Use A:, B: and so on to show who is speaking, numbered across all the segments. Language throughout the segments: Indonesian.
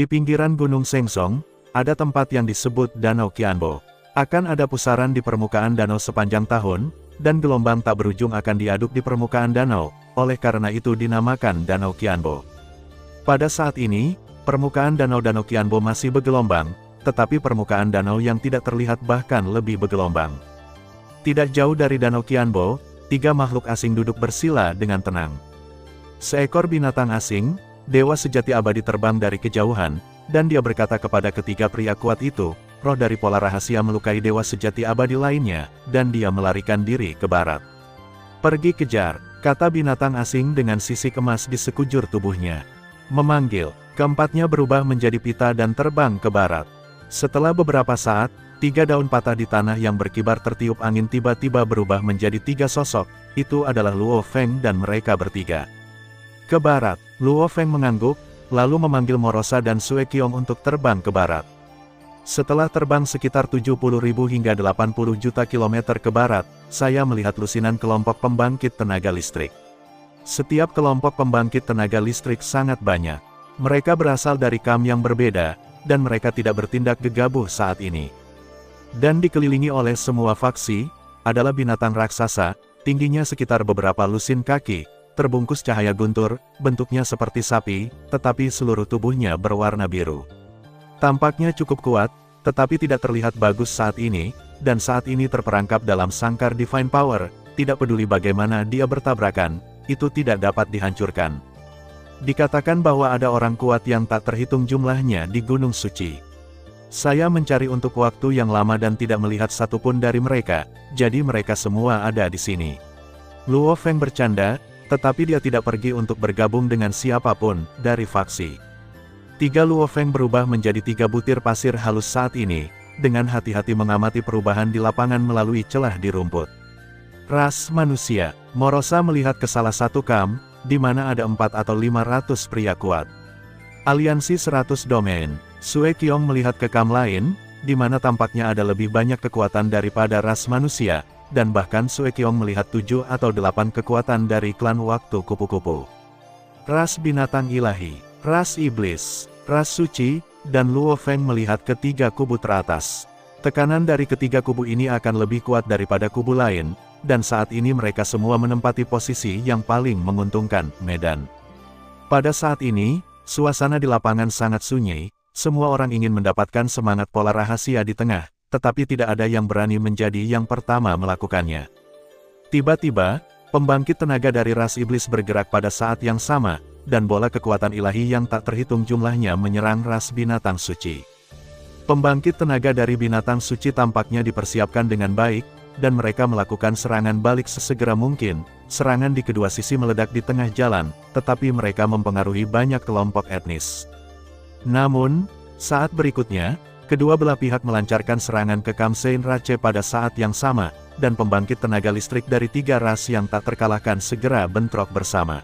A: Di pinggiran Gunung Sengsong, ada tempat yang disebut Danau Qianbo. Akan ada pusaran di permukaan danau sepanjang tahun, dan gelombang tak berujung akan diaduk di permukaan danau, oleh karena itu dinamakan Danau Qianbo. Pada saat ini, permukaan danau-danau Qianbo masih bergelombang, tetapi permukaan danau yang tidak terlihat bahkan lebih bergelombang. Tidak jauh dari Danau Qianbo, 3 makhluk asing duduk bersila dengan tenang. Seekor binatang asing, dewa sejati abadi terbang dari kejauhan, dan dia berkata kepada ketiga pria kuat itu, roh dari pola rahasia melukai dewa sejati abadi lainnya, dan dia melarikan diri ke barat. Pergi kejar, kata binatang asing dengan sisik emas di sekujur tubuhnya. Memanggil, keempatnya berubah menjadi pita dan terbang ke barat. Setelah beberapa saat, 3 daun patah di tanah yang berkibar tertiup angin tiba-tiba berubah menjadi 3 sosok, itu adalah Luo Feng dan mereka bertiga. Ke barat, Luo Feng mengangguk, lalu memanggil Morosa dan Sue Qiong untuk terbang ke barat. Setelah terbang sekitar 70.000 hingga 80 juta kilometer ke barat, saya melihat lusinan kelompok pembangkit tenaga listrik. Setiap kelompok pembangkit tenaga listrik sangat banyak. Mereka berasal dari kam yang berbeda, dan mereka tidak bertindak gegabah saat ini. Dan dikelilingi oleh semua faksi, adalah binatang raksasa, tingginya sekitar beberapa lusin kaki, terbungkus cahaya guntur, bentuknya seperti sapi, tetapi seluruh tubuhnya berwarna biru. Tampaknya cukup kuat, tetapi tidak terlihat bagus saat ini, dan saat ini terperangkap dalam sangkar Divine Power, tidak peduli bagaimana dia bertabrakan, itu tidak dapat dihancurkan. Dikatakan bahwa ada orang kuat yang tak terhitung jumlahnya di Gunung Suci. Saya mencari untuk waktu yang lama dan tidak melihat satupun dari mereka, jadi mereka semua ada di sini. Luo Feng bercanda, tetapi dia tidak pergi untuk bergabung dengan siapapun dari faksi. 3 Luo Feng berubah menjadi 3 butir pasir halus saat ini, dengan hati-hati mengamati perubahan di lapangan melalui celah di rumput. Ras manusia, Morosa melihat ke salah satu kam, di mana ada 4 atau 500 pria kuat. Aliansi 100 domain, Sue Qiong melihat ke kam lain, di mana tampaknya ada lebih banyak kekuatan daripada ras manusia, dan bahkan Sue Qiong melihat 7 atau 8 kekuatan dari klan waktu kupu-kupu. Ras binatang ilahi, ras iblis, ras suci, dan Luo Feng melihat ketiga kubu teratas. Tekanan dari ketiga kubu ini akan lebih kuat daripada kubu lain, dan saat ini mereka semua menempati posisi yang paling menguntungkan, medan. Pada saat ini, suasana di lapangan sangat sunyi, semua orang ingin mendapatkan semangat pola rahasia di tengah, tetapi tidak ada yang berani menjadi yang pertama melakukannya. Tiba-tiba, pembangkit tenaga dari ras iblis bergerak pada saat yang sama, dan bola kekuatan ilahi yang tak terhitung jumlahnya menyerang ras binatang suci. Pembangkit tenaga dari binatang suci tampaknya dipersiapkan dengan baik, dan mereka melakukan serangan balik sesegera mungkin. Serangan di kedua sisi meledak di tengah jalan, tetapi mereka mempengaruhi banyak kelompok etnis. Namun, saat berikutnya, kedua belah pihak melancarkan serangan ke Kam Sein Rache pada saat yang sama, dan pembangkit tenaga listrik dari 3 ras yang tak terkalahkan segera bentrok bersama.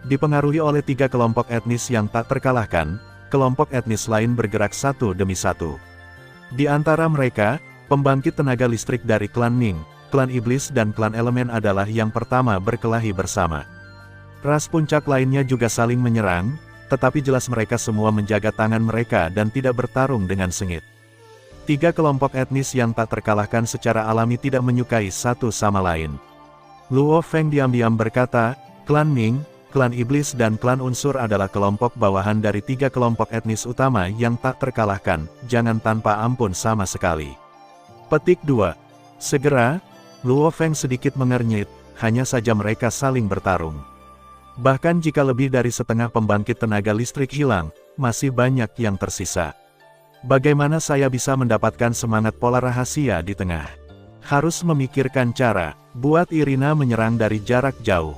A: Dipengaruhi oleh 3 kelompok etnis yang tak terkalahkan, kelompok etnis lain bergerak satu demi satu. Di antara mereka, pembangkit tenaga listrik dari klan Ning, klan iblis dan klan elemen adalah yang pertama berkelahi bersama. Ras puncak lainnya juga saling menyerang, tetapi jelas mereka semua menjaga tangan mereka dan tidak bertarung dengan sengit. 3 kelompok etnis yang tak terkalahkan secara alami tidak menyukai satu sama lain. Luo Feng diam-diam berkata, klan Ning, klan iblis dan klan unsur adalah kelompok bawahan dari 3 kelompok etnis utama yang tak terkalahkan, jangan tanpa ampun sama sekali. Petik 2. Segera, Luo Feng sedikit mengernyit, hanya saja mereka saling bertarung. Bahkan jika lebih dari setengah pembangkit tenaga listrik hilang, masih banyak yang tersisa. Bagaimana saya bisa mendapatkan semangat pola rahasia di tengah? Harus memikirkan cara, buat Irina menyerang dari jarak jauh.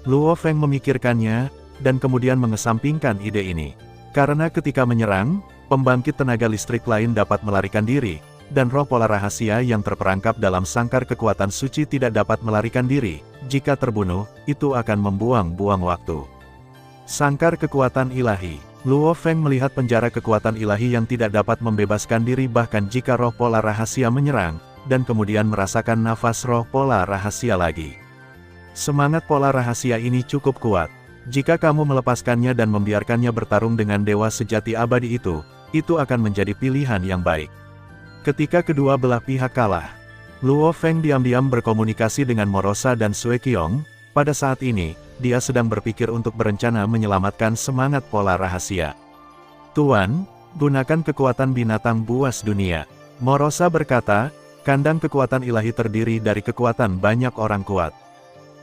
A: Luo Feng memikirkannya, dan kemudian mengesampingkan ide ini. Karena ketika menyerang, pembangkit tenaga listrik lain dapat melarikan diri, dan roh pola rahasia yang terperangkap dalam sangkar kekuatan suci tidak dapat melarikan diri. Jika terbunuh, itu akan membuang-buang waktu. Sangkar kekuatan ilahi. Luo Feng melihat penjara kekuatan ilahi yang tidak dapat membebaskan diri bahkan jika roh pola rahasia menyerang, dan kemudian merasakan nafas roh pola rahasia lagi. Semangat pola rahasia ini cukup kuat. Jika kamu melepaskannya dan membiarkannya bertarung dengan dewa sejati abadi itu akan menjadi pilihan yang baik. Ketika kedua belah pihak kalah, Luo Feng diam-diam berkomunikasi dengan Morosa dan Sue Qiong. Pada saat ini, dia sedang berpikir untuk berencana menyelamatkan semangat pola rahasia. Tuan, gunakan kekuatan binatang buas dunia. Morosa berkata, kandang kekuatan ilahi terdiri dari kekuatan banyak orang kuat.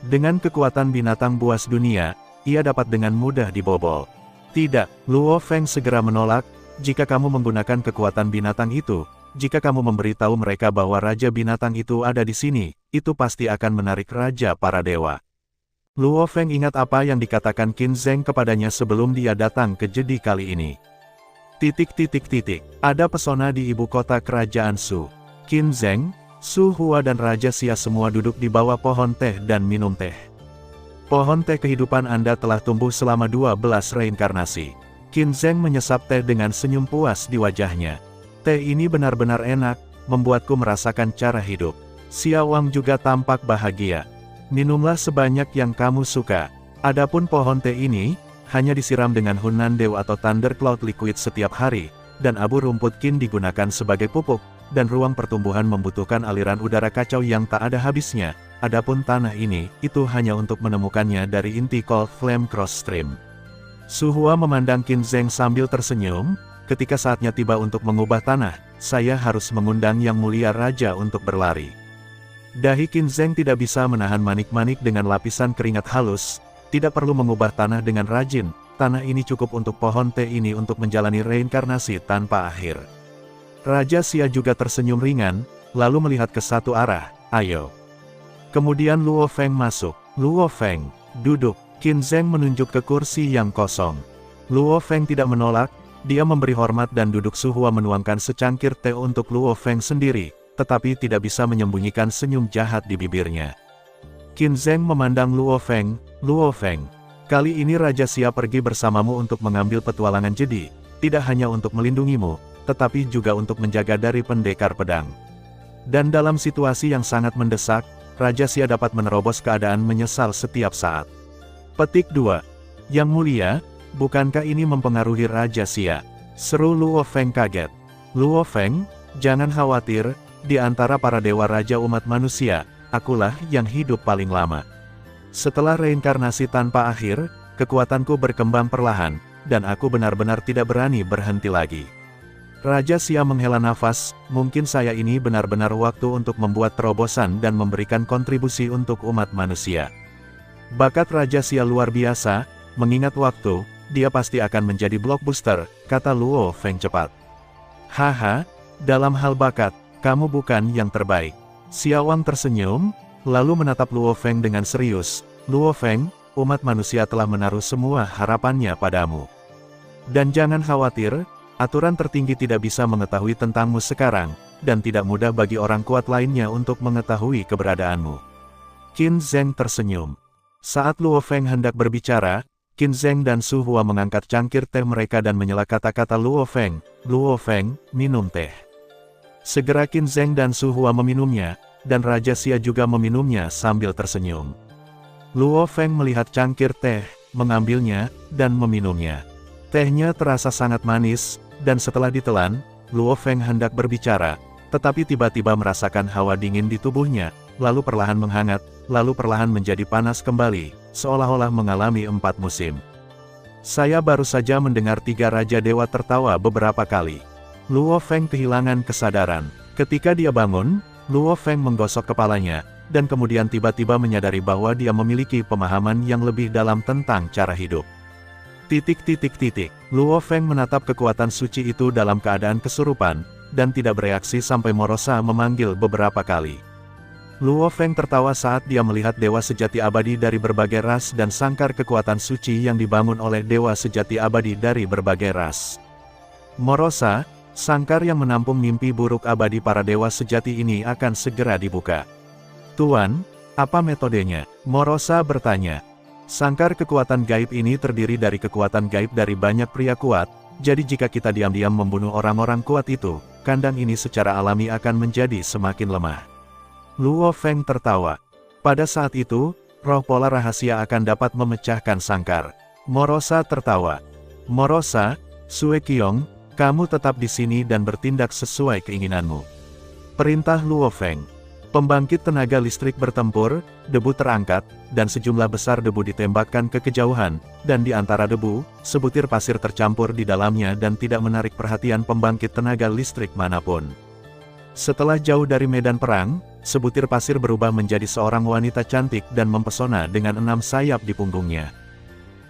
A: Dengan kekuatan binatang buas dunia, ia dapat dengan mudah dibobol. Tidak, Luo Feng segera menolak, jika kamu menggunakan kekuatan binatang itu, jika kamu memberitahu mereka bahwa Raja Binatang itu ada di sini, itu pasti akan menarik Raja para Dewa. Luo Feng ingat apa yang dikatakan Qin Zheng kepadanya sebelum dia datang ke Jedi kali ini. Ada pesona di ibu kota kerajaan Shu. Qin Zheng, Su Hua dan Raja Xia semua duduk di bawah pohon teh dan minum teh. Pohon teh kehidupan Anda telah tumbuh selama 12 reinkarnasi. Qin Zheng menyesap teh dengan senyum puas di wajahnya. Teh ini benar-benar enak, membuatku merasakan cara hidup. Xia Wang juga tampak bahagia. Minumlah sebanyak yang kamu suka. Adapun pohon teh ini, hanya disiram dengan Hunan Dew atau Thunder Cloud Liquid setiap hari, dan abu rumput Qin digunakan sebagai pupuk, dan ruang pertumbuhan membutuhkan aliran udara kacau yang tak ada habisnya. Adapun tanah ini, itu hanya untuk menemukannya dari inti Cold Flame Cross Stream. Su Hua memandang Qin Zheng sambil tersenyum, ketika saatnya tiba untuk mengubah tanah, saya harus mengundang Yang Mulia Raja untuk berlari. Dahi Qin Zheng tidak bisa menahan manik-manik dengan lapisan keringat halus, tidak perlu mengubah tanah dengan rajin, tanah ini cukup untuk pohon teh ini untuk menjalani reinkarnasi tanpa akhir. Raja Xia juga tersenyum ringan, lalu melihat ke satu arah, ayo. Kemudian Luo Feng masuk. Luo Feng, duduk. Qin Zheng menunjuk ke kursi yang kosong. Luo Feng tidak menolak, dia memberi hormat dan duduk. Su Hua menuangkan secangkir teh untuk Luo Feng sendiri, tetapi tidak bisa menyembunyikan senyum jahat di bibirnya. Qin Zheng memandang Luo Feng, Luo Feng, kali ini Raja Xia pergi bersamamu untuk mengambil petualangan Jedi, tidak hanya untuk melindungimu, tetapi juga untuk menjaga dari pendekar pedang. Dan dalam situasi yang sangat mendesak, Raja Xia dapat menerobos keadaan menyesal setiap saat. Petik 2. Yang Mulia, bukankah ini mempengaruhi Raja Xia? Seru Luo Feng kaget. Luo Feng, jangan khawatir, di antara para dewa raja umat manusia, akulah yang hidup paling lama. Setelah reinkarnasi tanpa akhir, kekuatanku berkembang perlahan, dan aku benar-benar tidak berani berhenti lagi. Raja Xia menghela nafas, mungkin saya ini benar-benar waktu untuk membuat terobosan dan memberikan kontribusi untuk umat manusia. Bakat Raja Xia luar biasa, mengingat waktu, dia pasti akan menjadi blockbuster, kata Luo Feng cepat. Haha, dalam hal bakat, kamu bukan yang terbaik. Xia Wang tersenyum, lalu menatap Luo Feng dengan serius. Luo Feng, umat manusia telah menaruh semua harapannya padamu. Dan jangan khawatir, aturan tertinggi tidak bisa mengetahui tentangmu sekarang, dan tidak mudah bagi orang kuat lainnya untuk mengetahui keberadaanmu. Qin Zheng tersenyum. Saat Luo Feng hendak berbicara, Qin Zheng dan Su Hua mengangkat cangkir teh mereka dan menyela kata-kata Luo Feng, minum teh. Segera Qin Zheng dan Su Hua meminumnya, dan Raja Xia juga meminumnya sambil tersenyum. Luo Feng melihat cangkir teh, mengambilnya, dan meminumnya. Tehnya terasa sangat manis, dan setelah ditelan, Luo Feng hendak berbicara, tetapi tiba-tiba merasakan hawa dingin di tubuhnya, lalu perlahan menghangat, lalu perlahan menjadi panas kembali, seolah-olah mengalami 4 musim. Saya baru saja mendengar 3 Raja Dewa tertawa beberapa kali. Luo Feng kehilangan kesadaran. Ketika dia bangun, Luo Feng menggosok kepalanya, dan kemudian tiba-tiba menyadari bahwa dia memiliki pemahaman yang lebih dalam tentang cara hidup. Luo Feng menatap kekuatan suci itu dalam keadaan kesurupan, dan tidak bereaksi sampai Morosa memanggil beberapa kali. Luo Feng tertawa saat dia melihat dewa sejati abadi dari berbagai ras dan sangkar kekuatan suci yang dibangun oleh dewa sejati abadi dari berbagai ras. Morosa, sangkar yang menampung mimpi buruk abadi para dewa sejati ini akan segera dibuka. Tuan, apa metodenya? Morosa bertanya. Sangkar kekuatan gaib ini terdiri dari kekuatan gaib dari banyak pria kuat, jadi jika kita diam-diam membunuh orang-orang kuat itu, kandang ini secara alami akan menjadi semakin lemah. Luo Feng tertawa. Pada saat itu, roh pola rahasia akan dapat memecahkan sangkar. Morosa tertawa. Morosa, Sue Qiong, kamu tetap di sini dan bertindak sesuai keinginanmu. Perintah Luo Feng. Pembangkit tenaga listrik bertempur, debu terangkat, dan sejumlah besar debu ditembakkan ke kejauhan, dan di antara debu, sebutir pasir tercampur di dalamnya dan tidak menarik perhatian pembangkit tenaga listrik manapun. Setelah jauh dari medan perang, sebutir pasir berubah menjadi seorang wanita cantik dan mempesona dengan 6 sayap di punggungnya.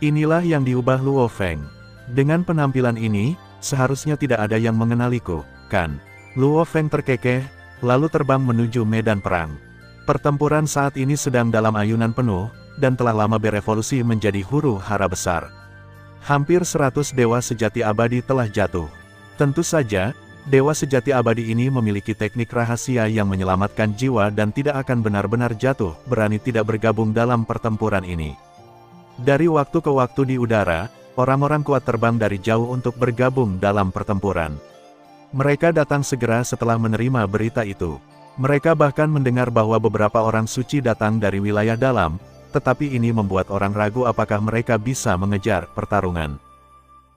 A: Inilah yang diubah Luo Feng. Dengan penampilan ini, seharusnya tidak ada yang mengenaliku, kan? Luo Feng terkekeh, lalu terbang menuju medan perang. Pertempuran saat ini sedang dalam ayunan penuh, dan telah lama berevolusi menjadi huru-hara besar. Hampir 100 dewa sejati abadi telah jatuh. Tentu saja, dewa sejati abadi ini memiliki teknik rahasia yang menyelamatkan jiwa dan tidak akan benar-benar jatuh, berani tidak bergabung dalam pertempuran ini. Dari waktu ke waktu di udara, orang-orang kuat terbang dari jauh untuk bergabung dalam pertempuran. Mereka datang segera setelah menerima berita itu. Mereka bahkan mendengar bahwa beberapa orang suci datang dari wilayah dalam, tetapi ini membuat orang ragu apakah mereka bisa mengejar pertarungan.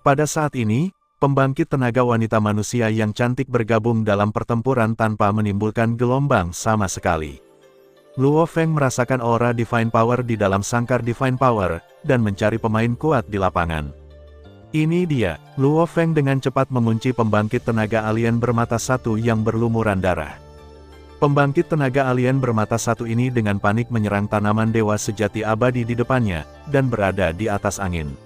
A: Pada saat ini, pembangkit tenaga wanita manusia yang cantik bergabung dalam pertempuran tanpa menimbulkan gelombang sama sekali. Luo Feng merasakan aura Divine Power di dalam sangkar Divine Power, dan mencari pemain kuat di lapangan. Ini dia, Luo Feng dengan cepat mengunci pembangkit tenaga alien bermata satu yang berlumuran darah. Pembangkit tenaga alien bermata satu ini dengan panik menyerang tanaman dewa sejati abadi di depannya, dan berada di atas angin.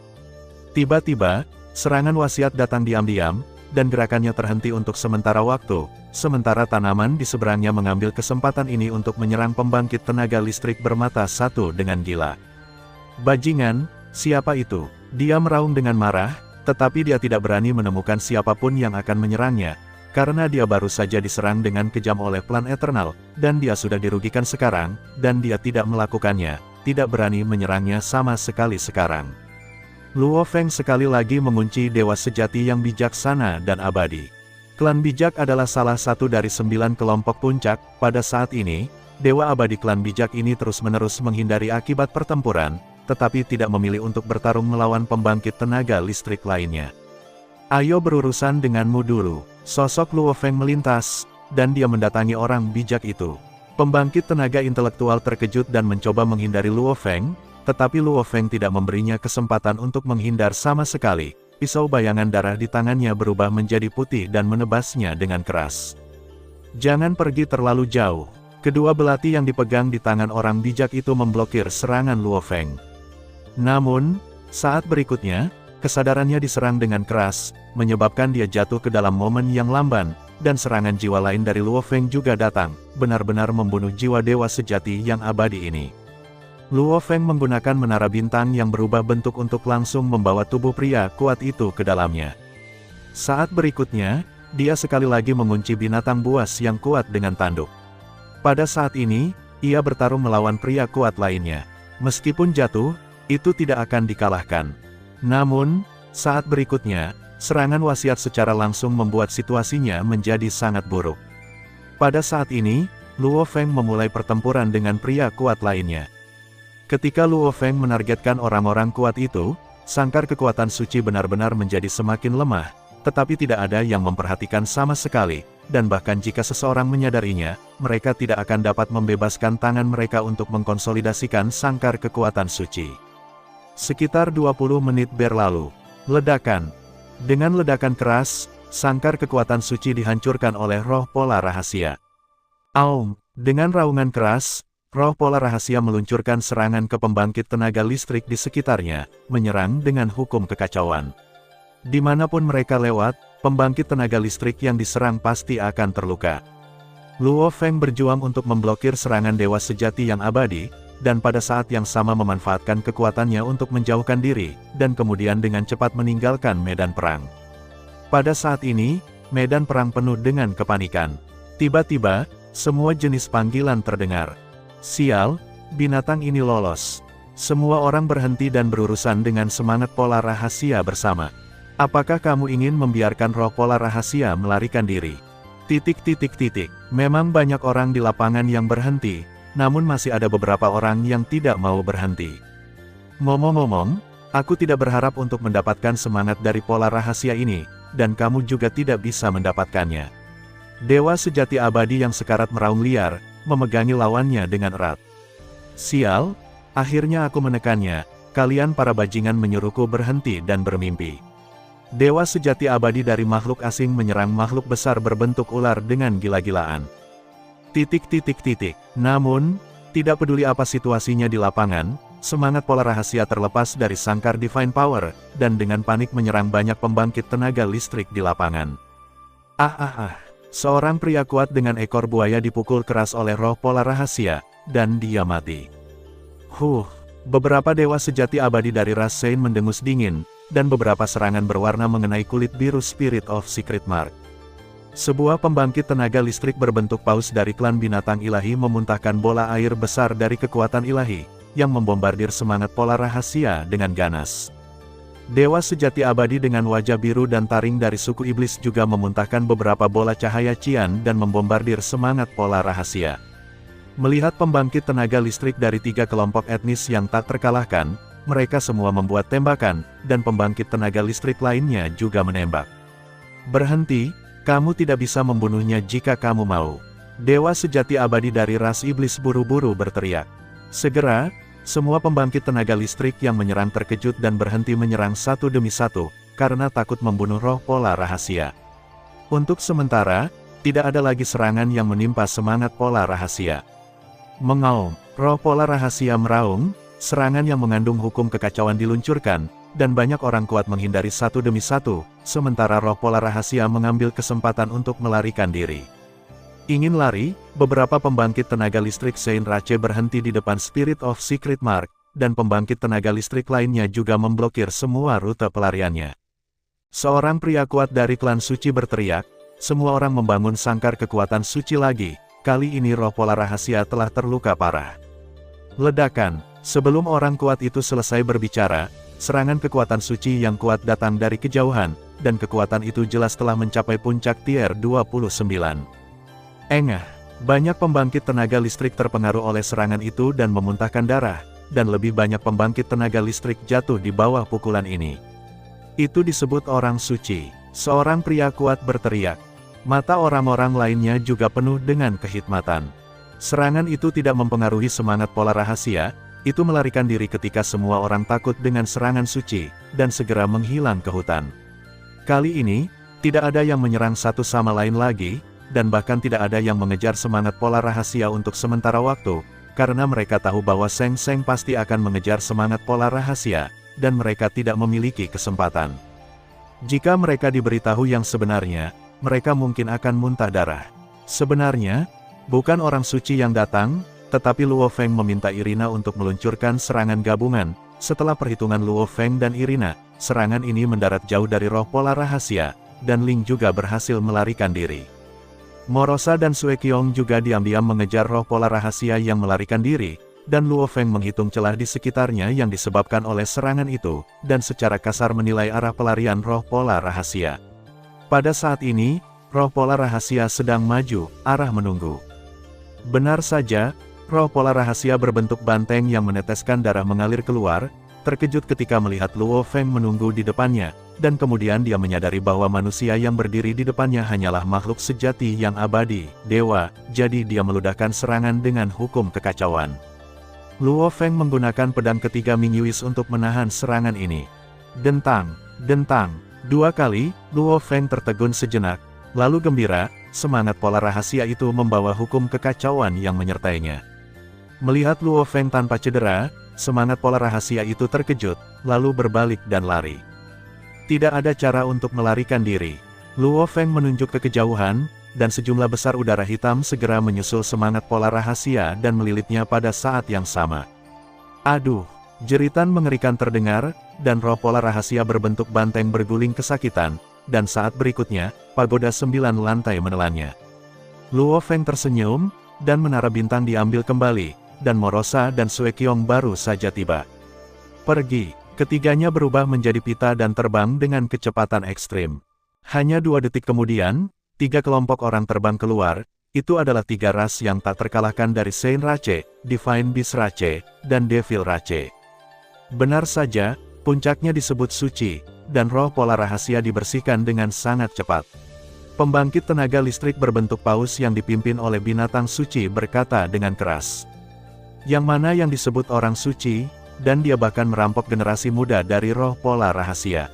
A: Tiba-tiba, serangan wasiat datang diam-diam, dan gerakannya terhenti untuk sementara waktu, sementara tanaman di seberangnya mengambil kesempatan ini untuk menyerang pembangkit tenaga listrik bermata satu dengan gila. Bajingan, siapa itu? Dia meraung dengan marah, tetapi dia tidak berani menemukan siapapun yang akan menyerangnya, karena dia baru saja diserang dengan kejam oleh Plan Eternal, dan dia sudah dirugikan sekarang, dan dia tidak melakukannya, tidak berani menyerangnya sama sekali sekarang. Luo Feng sekali lagi mengunci dewa sejati yang bijaksana dan abadi. Klan bijak adalah salah satu dari 9 kelompok puncak. Pada saat ini, dewa abadi klan bijak ini terus-menerus menghindari akibat pertempuran, tetapi tidak memilih untuk bertarung melawan pembangkit tenaga listrik lainnya. Ayo berurusan denganmu dulu. Sosok Luo Feng melintas, dan dia mendatangi orang bijak itu. Pembangkit tenaga intelektual terkejut dan mencoba menghindari Luo Feng, tetapi Luo Feng tidak memberinya kesempatan untuk menghindar sama sekali. Pisau bayangan darah di tangannya berubah menjadi putih dan menebasnya dengan keras. Jangan pergi terlalu jauh. Kedua belati yang dipegang di tangan orang bijak itu memblokir serangan Luo Feng. Namun, saat berikutnya, kesadarannya diserang dengan keras, menyebabkan dia jatuh ke dalam momen yang lamban, dan serangan jiwa lain dari Luo Feng juga datang, benar-benar membunuh jiwa dewa sejati yang abadi ini. Luo Feng menggunakan menara bintang yang berubah bentuk untuk langsung membawa tubuh pria kuat itu ke dalamnya. Saat berikutnya, dia sekali lagi mengunci binatang buas yang kuat dengan tanduk. Pada saat ini, ia bertarung melawan pria kuat lainnya. Meskipun jatuh, itu tidak akan dikalahkan. Namun, saat berikutnya, serangan wasiat secara langsung membuat situasinya menjadi sangat buruk. Pada saat ini, Luo Feng memulai pertempuran dengan pria kuat lainnya. Ketika Luo Feng menargetkan orang-orang kuat itu, sangkar kekuatan suci benar-benar menjadi semakin lemah, tetapi tidak ada yang memperhatikan sama sekali, dan bahkan jika seseorang menyadarinya, mereka tidak akan dapat membebaskan tangan mereka untuk mengkonsolidasikan sangkar kekuatan suci. Sekitar 20 menit berlalu. Ledakan. Dengan ledakan keras, sangkar kekuatan suci dihancurkan oleh roh pola rahasia. Aum! Dengan raungan keras, roh pola rahasia meluncurkan serangan ke pembangkit tenaga listrik di sekitarnya, menyerang dengan hukum kekacauan. Dimanapun mereka lewat, pembangkit tenaga listrik yang diserang pasti akan terluka. Luo Feng berjuang untuk memblokir serangan dewa sejati yang abadi, dan pada saat yang sama memanfaatkan kekuatannya untuk menjauhkan diri, dan kemudian dengan cepat meninggalkan medan perang. Pada saat ini, medan perang penuh dengan kepanikan. Tiba-tiba, semua jenis panggilan terdengar. Sial, binatang ini lolos. Semua orang berhenti dan berurusan dengan semangat pola rahasia bersama. Apakah kamu ingin membiarkan roh pola rahasia melarikan diri? Memang banyak orang di lapangan yang berhenti, namun masih ada beberapa orang yang tidak mau berhenti. Ngomong-ngomong, aku tidak berharap untuk mendapatkan semangat dari pola rahasia ini, dan kamu juga tidak bisa mendapatkannya. Dewa sejati abadi yang sekarat meraung liar, memegangi lawannya dengan erat. Sial, akhirnya aku menekannya, kalian para bajingan menyuruhku berhenti dan bermimpi. Dewa sejati abadi dari makhluk asing menyerang makhluk besar berbentuk ular dengan gila-gilaan. Namun, tidak peduli apa situasinya di lapangan, semangat pola rahasia terlepas dari sangkar Divine Power, dan dengan panik menyerang banyak pembangkit tenaga listrik di lapangan. Seorang pria kuat dengan ekor buaya dipukul keras oleh roh pola rahasia, dan dia mati. Beberapa dewa sejati abadi dari ras Saint mendengus dingin, dan beberapa serangan berwarna mengenai kulit biru Spirit of Secret Mark. Sebuah pembangkit tenaga listrik berbentuk paus dari klan binatang ilahi memuntahkan bola air besar dari kekuatan ilahi, yang membombardir semangat pola rahasia dengan ganas. Dewa sejati abadi dengan wajah biru dan taring dari suku iblis juga memuntahkan beberapa bola cahaya cian dan membombardir semangat pola rahasia. Melihat pembangkit tenaga listrik dari 3 kelompok etnis yang tak terkalahkan, mereka semua membuat tembakan, dan pembangkit tenaga listrik lainnya juga menembak. Berhenti, kamu tidak bisa membunuhnya jika kamu mau. Dewa sejati abadi dari ras iblis buru-buru berteriak. Segera, semua pembangkit tenaga listrik yang menyerang terkejut dan berhenti menyerang satu demi satu, karena takut membunuh roh pola rahasia. Untuk sementara, tidak ada lagi serangan yang menimpa semangat pola rahasia. Mengaum, roh pola rahasia meraung, serangan yang mengandung hukum kekacauan diluncurkan, dan banyak orang kuat menghindari satu demi satu, sementara roh pola rahasia mengambil kesempatan untuk melarikan diri. Ingin lari, beberapa pembangkit tenaga listrik Saint Rache berhenti di depan Spirit of Secret Mark, dan pembangkit tenaga listrik lainnya juga memblokir semua rute pelariannya. Seorang pria kuat dari klan suci berteriak, semua orang membangun sangkar kekuatan suci lagi. Kali ini roh pola rahasia telah terluka parah. Ledakan, sebelum orang kuat itu selesai berbicara, serangan kekuatan suci yang kuat datang dari kejauhan, dan kekuatan itu jelas telah mencapai puncak tier 29. Banyak pembangkit tenaga listrik terpengaruh oleh serangan itu dan memuntahkan darah, dan lebih banyak pembangkit tenaga listrik jatuh di bawah pukulan ini. Itu disebut orang suci. Seorang pria kuat berteriak. Mata orang-orang lainnya juga penuh dengan kehikmatan. Serangan itu tidak mempengaruhi semangat pola rahasia, itu melarikan diri ketika semua orang takut dengan serangan suci, dan segera menghilang ke hutan. Kali ini, tidak ada yang menyerang satu sama lain lagi, dan bahkan tidak ada yang mengejar semangat pola rahasia untuk sementara waktu, karena mereka tahu bahwa Seng Seng pasti akan mengejar semangat pola rahasia, dan mereka tidak memiliki kesempatan. Jika mereka diberitahu yang sebenarnya, mereka mungkin akan muntah darah. Sebenarnya, bukan orang suci yang datang, tetapi Luo Feng meminta Irina untuk meluncurkan serangan gabungan. Setelah perhitungan Luo Feng dan Irina, serangan ini mendarat jauh dari roh pola rahasia, dan Ling juga berhasil melarikan diri. Morosa dan Sue Qiong juga diam-diam mengejar roh pola rahasia yang melarikan diri, dan Luo Feng menghitung celah di sekitarnya yang disebabkan oleh serangan itu, dan secara kasar menilai arah pelarian roh pola rahasia. Pada saat ini, roh pola rahasia sedang maju, arah menunggu. Benar saja, roh pola rahasia berbentuk banteng yang meneteskan darah mengalir keluar, terkejut ketika melihat Luo Feng menunggu di depannya, dan kemudian dia menyadari bahwa manusia yang berdiri di depannya hanyalah makhluk sejati yang abadi, dewa, jadi dia meludahkan serangan dengan hukum kekacauan. Luo Feng menggunakan pedang ketiga Mingyuis untuk menahan serangan ini. Dentang, dentang. 2 kali, Luo Feng tertegun sejenak, lalu gembira, semangat pola rahasia itu membawa hukum kekacauan yang menyertainya. Melihat Luo Feng tanpa cedera, semangat pola rahasia itu terkejut, lalu berbalik dan lari. Tidak ada cara untuk melarikan diri. Luo Feng menunjuk ke kejauhan, dan sejumlah besar udara hitam segera menyusul semangat pola rahasia dan melilitnya pada saat yang sama. Aduh! Jeritan mengerikan terdengar, dan roh pola rahasia berbentuk banteng berguling kesakitan, dan saat berikutnya, pagoda 9 lantai menelannya. Luo Feng tersenyum, dan menara bintang diambil kembali, dan Morosa dan Sue Qiong baru saja tiba. Pergi, ketiganya berubah menjadi pita dan terbang dengan kecepatan ekstrim. Hanya 2 detik kemudian, 3 kelompok orang terbang keluar, Itu adalah 3 ras yang tak terkalahkan dari Saint Rache, Divine Beast Rache, dan Devil Rache. Benar saja, puncaknya disebut suci, dan roh pola rahasia dibersihkan dengan sangat cepat. Pembangkit tenaga listrik berbentuk paus yang dipimpin oleh binatang suci berkata dengan keras. Yang mana yang disebut orang suci, dan dia bahkan merampok generasi muda dari roh pola rahasia.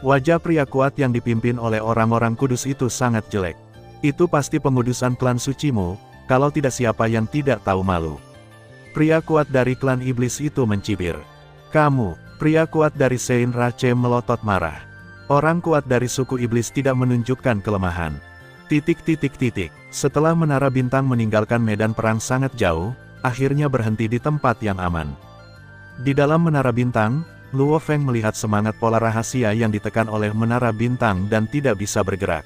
A: Wajah pria kuat yang dipimpin oleh orang-orang kudus itu sangat jelek. Itu pasti pengudusan klan sucimu, kalau tidak siapa yang tidak tahu malu. Pria kuat dari klan iblis itu mencibir. Kamu, pria kuat dari Saint Rache melotot marah. Orang kuat dari suku iblis tidak menunjukkan kelemahan. Setelah menara bintang meninggalkan medan perang sangat jauh, akhirnya berhenti di tempat yang aman. Di dalam menara bintang, Luo Feng melihat semangat pola rahasia yang ditekan oleh menara bintang dan tidak bisa bergerak.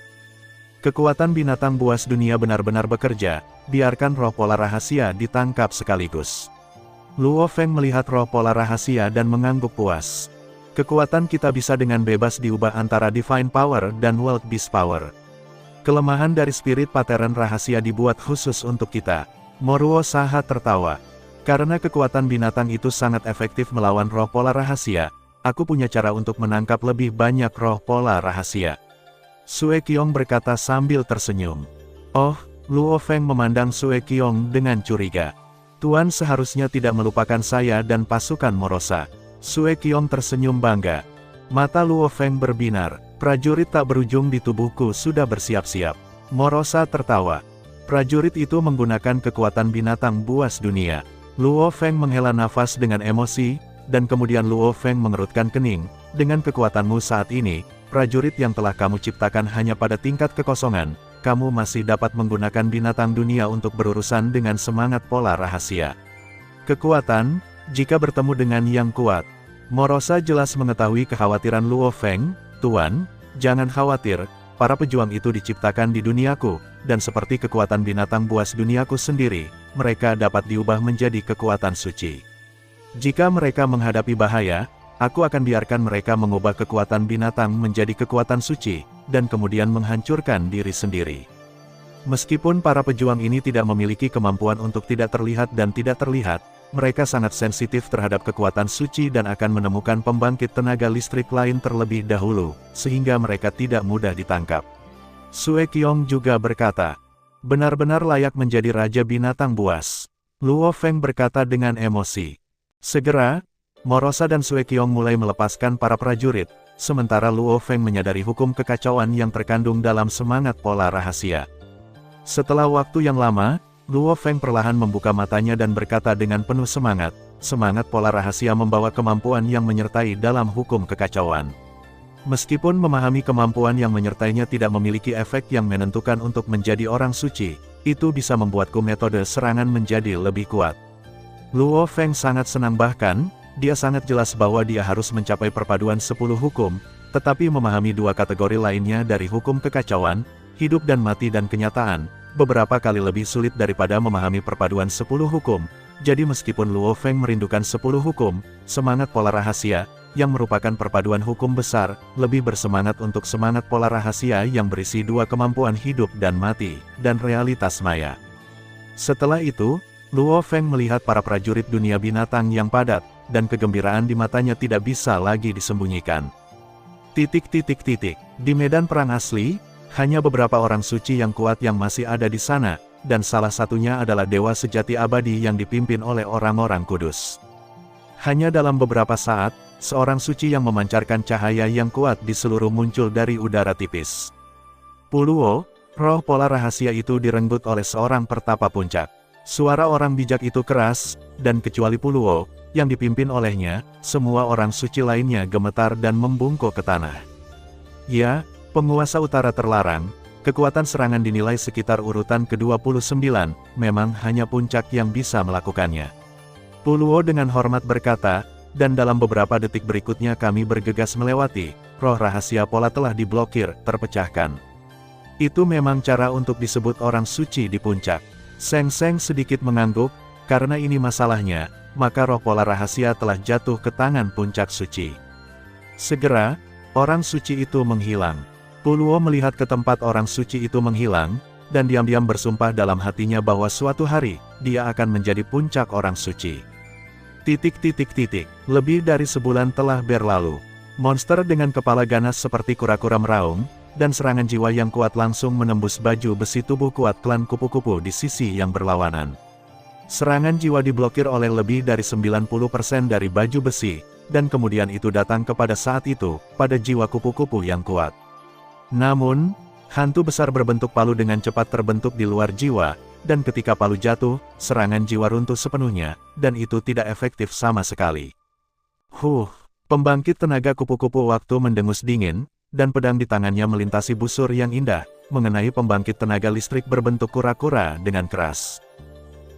A: Kekuatan binatang buas dunia benar-benar bekerja, biarkan roh pola rahasia ditangkap sekaligus. Luo Feng melihat roh pola rahasia dan mengangguk puas. Kekuatan kita bisa dengan bebas diubah antara Divine Power dan World Beast Power. Kelemahan dari spirit pattern rahasia dibuat khusus untuk kita. Moruo Saha tertawa. Karena kekuatan binatang itu sangat efektif melawan roh pola rahasia, aku punya cara untuk menangkap lebih banyak roh pola rahasia. Sue Qiong berkata sambil tersenyum. Oh, Luo Feng memandang Sue Qiong dengan curiga. Tuan seharusnya tidak melupakan saya dan pasukan Morosa. Sue Qiong tersenyum bangga. Mata Luo Feng berbinar, prajurit tak berujung di tubuhku sudah bersiap-siap. Morosa tertawa. Prajurit itu menggunakan kekuatan binatang buas dunia. Luo Feng menghela nafas dengan emosi, dan kemudian Luo Feng mengerutkan kening. Dengan kekuatanmu saat ini, prajurit yang telah kamu ciptakan hanya pada tingkat kekosongan, kamu masih dapat menggunakan binatang dunia untuk berurusan dengan semangat pola rahasia. Kekuatan, jika bertemu dengan yang kuat. Morosa jelas mengetahui kekhawatiran Luo Feng. Tuan, jangan khawatir, para pejuang itu diciptakan di duniaku, dan seperti kekuatan binatang buas duniaku sendiri, mereka dapat diubah menjadi kekuatan suci. Jika mereka menghadapi bahaya, aku akan biarkan mereka mengubah kekuatan binatang menjadi kekuatan suci, dan kemudian menghancurkan diri sendiri. Meskipun para pejuang ini tidak memiliki kemampuan untuk tidak terlihat dan tidak terlihat, mereka sangat sensitif terhadap kekuatan suci dan akan menemukan pembangkit tenaga listrik lain terlebih dahulu, sehingga mereka tidak mudah ditangkap. Sue Qiong juga berkata, benar-benar layak menjadi raja binatang buas. Luo Feng berkata dengan emosi. Segera, Morosa dan Sue Qiong mulai melepaskan para prajurit, sementara Luo Feng menyadari hukum kekacauan yang terkandung dalam semangat pola rahasia. Setelah waktu yang lama, Luo Feng perlahan membuka matanya dan berkata dengan penuh semangat, semangat pola rahasia membawa kemampuan yang menyertai dalam hukum kekacauan. Meskipun memahami kemampuan yang menyertainya tidak memiliki efek yang menentukan untuk menjadi orang suci, itu bisa membuatku metode serangan menjadi lebih kuat. Luo Feng sangat senang bahkan, dia sangat jelas bahwa dia harus mencapai perpaduan 10 hukum, tetapi memahami 2 kategori lainnya dari hukum kekacauan, hidup dan mati dan kenyataan, beberapa kali lebih sulit daripada memahami perpaduan 10 hukum. Jadi meskipun Luo Feng merindukan 10 hukum, semangat pola rahasia, yang merupakan perpaduan hukum besar, lebih bersemangat untuk semangat pola rahasia yang berisi 2 kemampuan hidup dan mati, dan realitas maya. Setelah itu, Luo Feng melihat para prajurit dunia binatang yang padat, dan kegembiraan di matanya tidak bisa lagi disembunyikan. Di medan perang asli, hanya beberapa orang suci yang kuat yang masih ada di sana, dan salah satunya adalah dewa sejati abadi yang dipimpin oleh orang-orang kudus. Hanya dalam beberapa saat, seorang suci yang memancarkan cahaya yang kuat di seluruh muncul dari udara tipis. Puluo, roh pola rahasia itu direnggut oleh seorang pertapa puncak. Suara orang bijak itu keras, dan kecuali Puluo, yang dipimpin olehnya, semua orang suci lainnya gemetar dan membungkuk ke tanah. Ya, penguasa utara terlarang, kekuatan serangan dinilai sekitar urutan ke-29, memang hanya puncak yang bisa melakukannya. Puluo dengan hormat berkata, dan dalam beberapa detik berikutnya kami bergegas melewati, roh rahasia pola telah diblokir, terpecahkan. Itu memang cara untuk disebut orang suci di puncak. Seng Seng sedikit mengangguk, karena ini masalahnya, maka roh pola rahasia telah jatuh ke tangan puncak suci. Segera, orang suci itu menghilang. Puluo melihat ke tempat orang suci itu menghilang, dan diam-diam bersumpah dalam hatinya bahwa suatu hari, dia akan menjadi puncak orang suci. Lebih dari sebulan telah berlalu. Monster dengan kepala ganas seperti kura-kura meraung, dan serangan jiwa yang kuat langsung menembus baju besi tubuh kuat klan kupu-kupu di sisi yang berlawanan. Serangan jiwa diblokir oleh lebih dari 90% dari baju besi, dan kemudian itu datang kepada saat itu, pada jiwa kupu-kupu yang kuat. Namun, hantu besar berbentuk palu dengan cepat terbentuk di luar jiwa, dan ketika palu jatuh, serangan jiwa runtuh sepenuhnya, dan itu tidak efektif sama sekali. Pembangkit tenaga kupu-kupu waktu mendengus dingin, dan pedang di tangannya melintasi busur yang indah, mengenai pembangkit tenaga listrik berbentuk kura-kura dengan keras.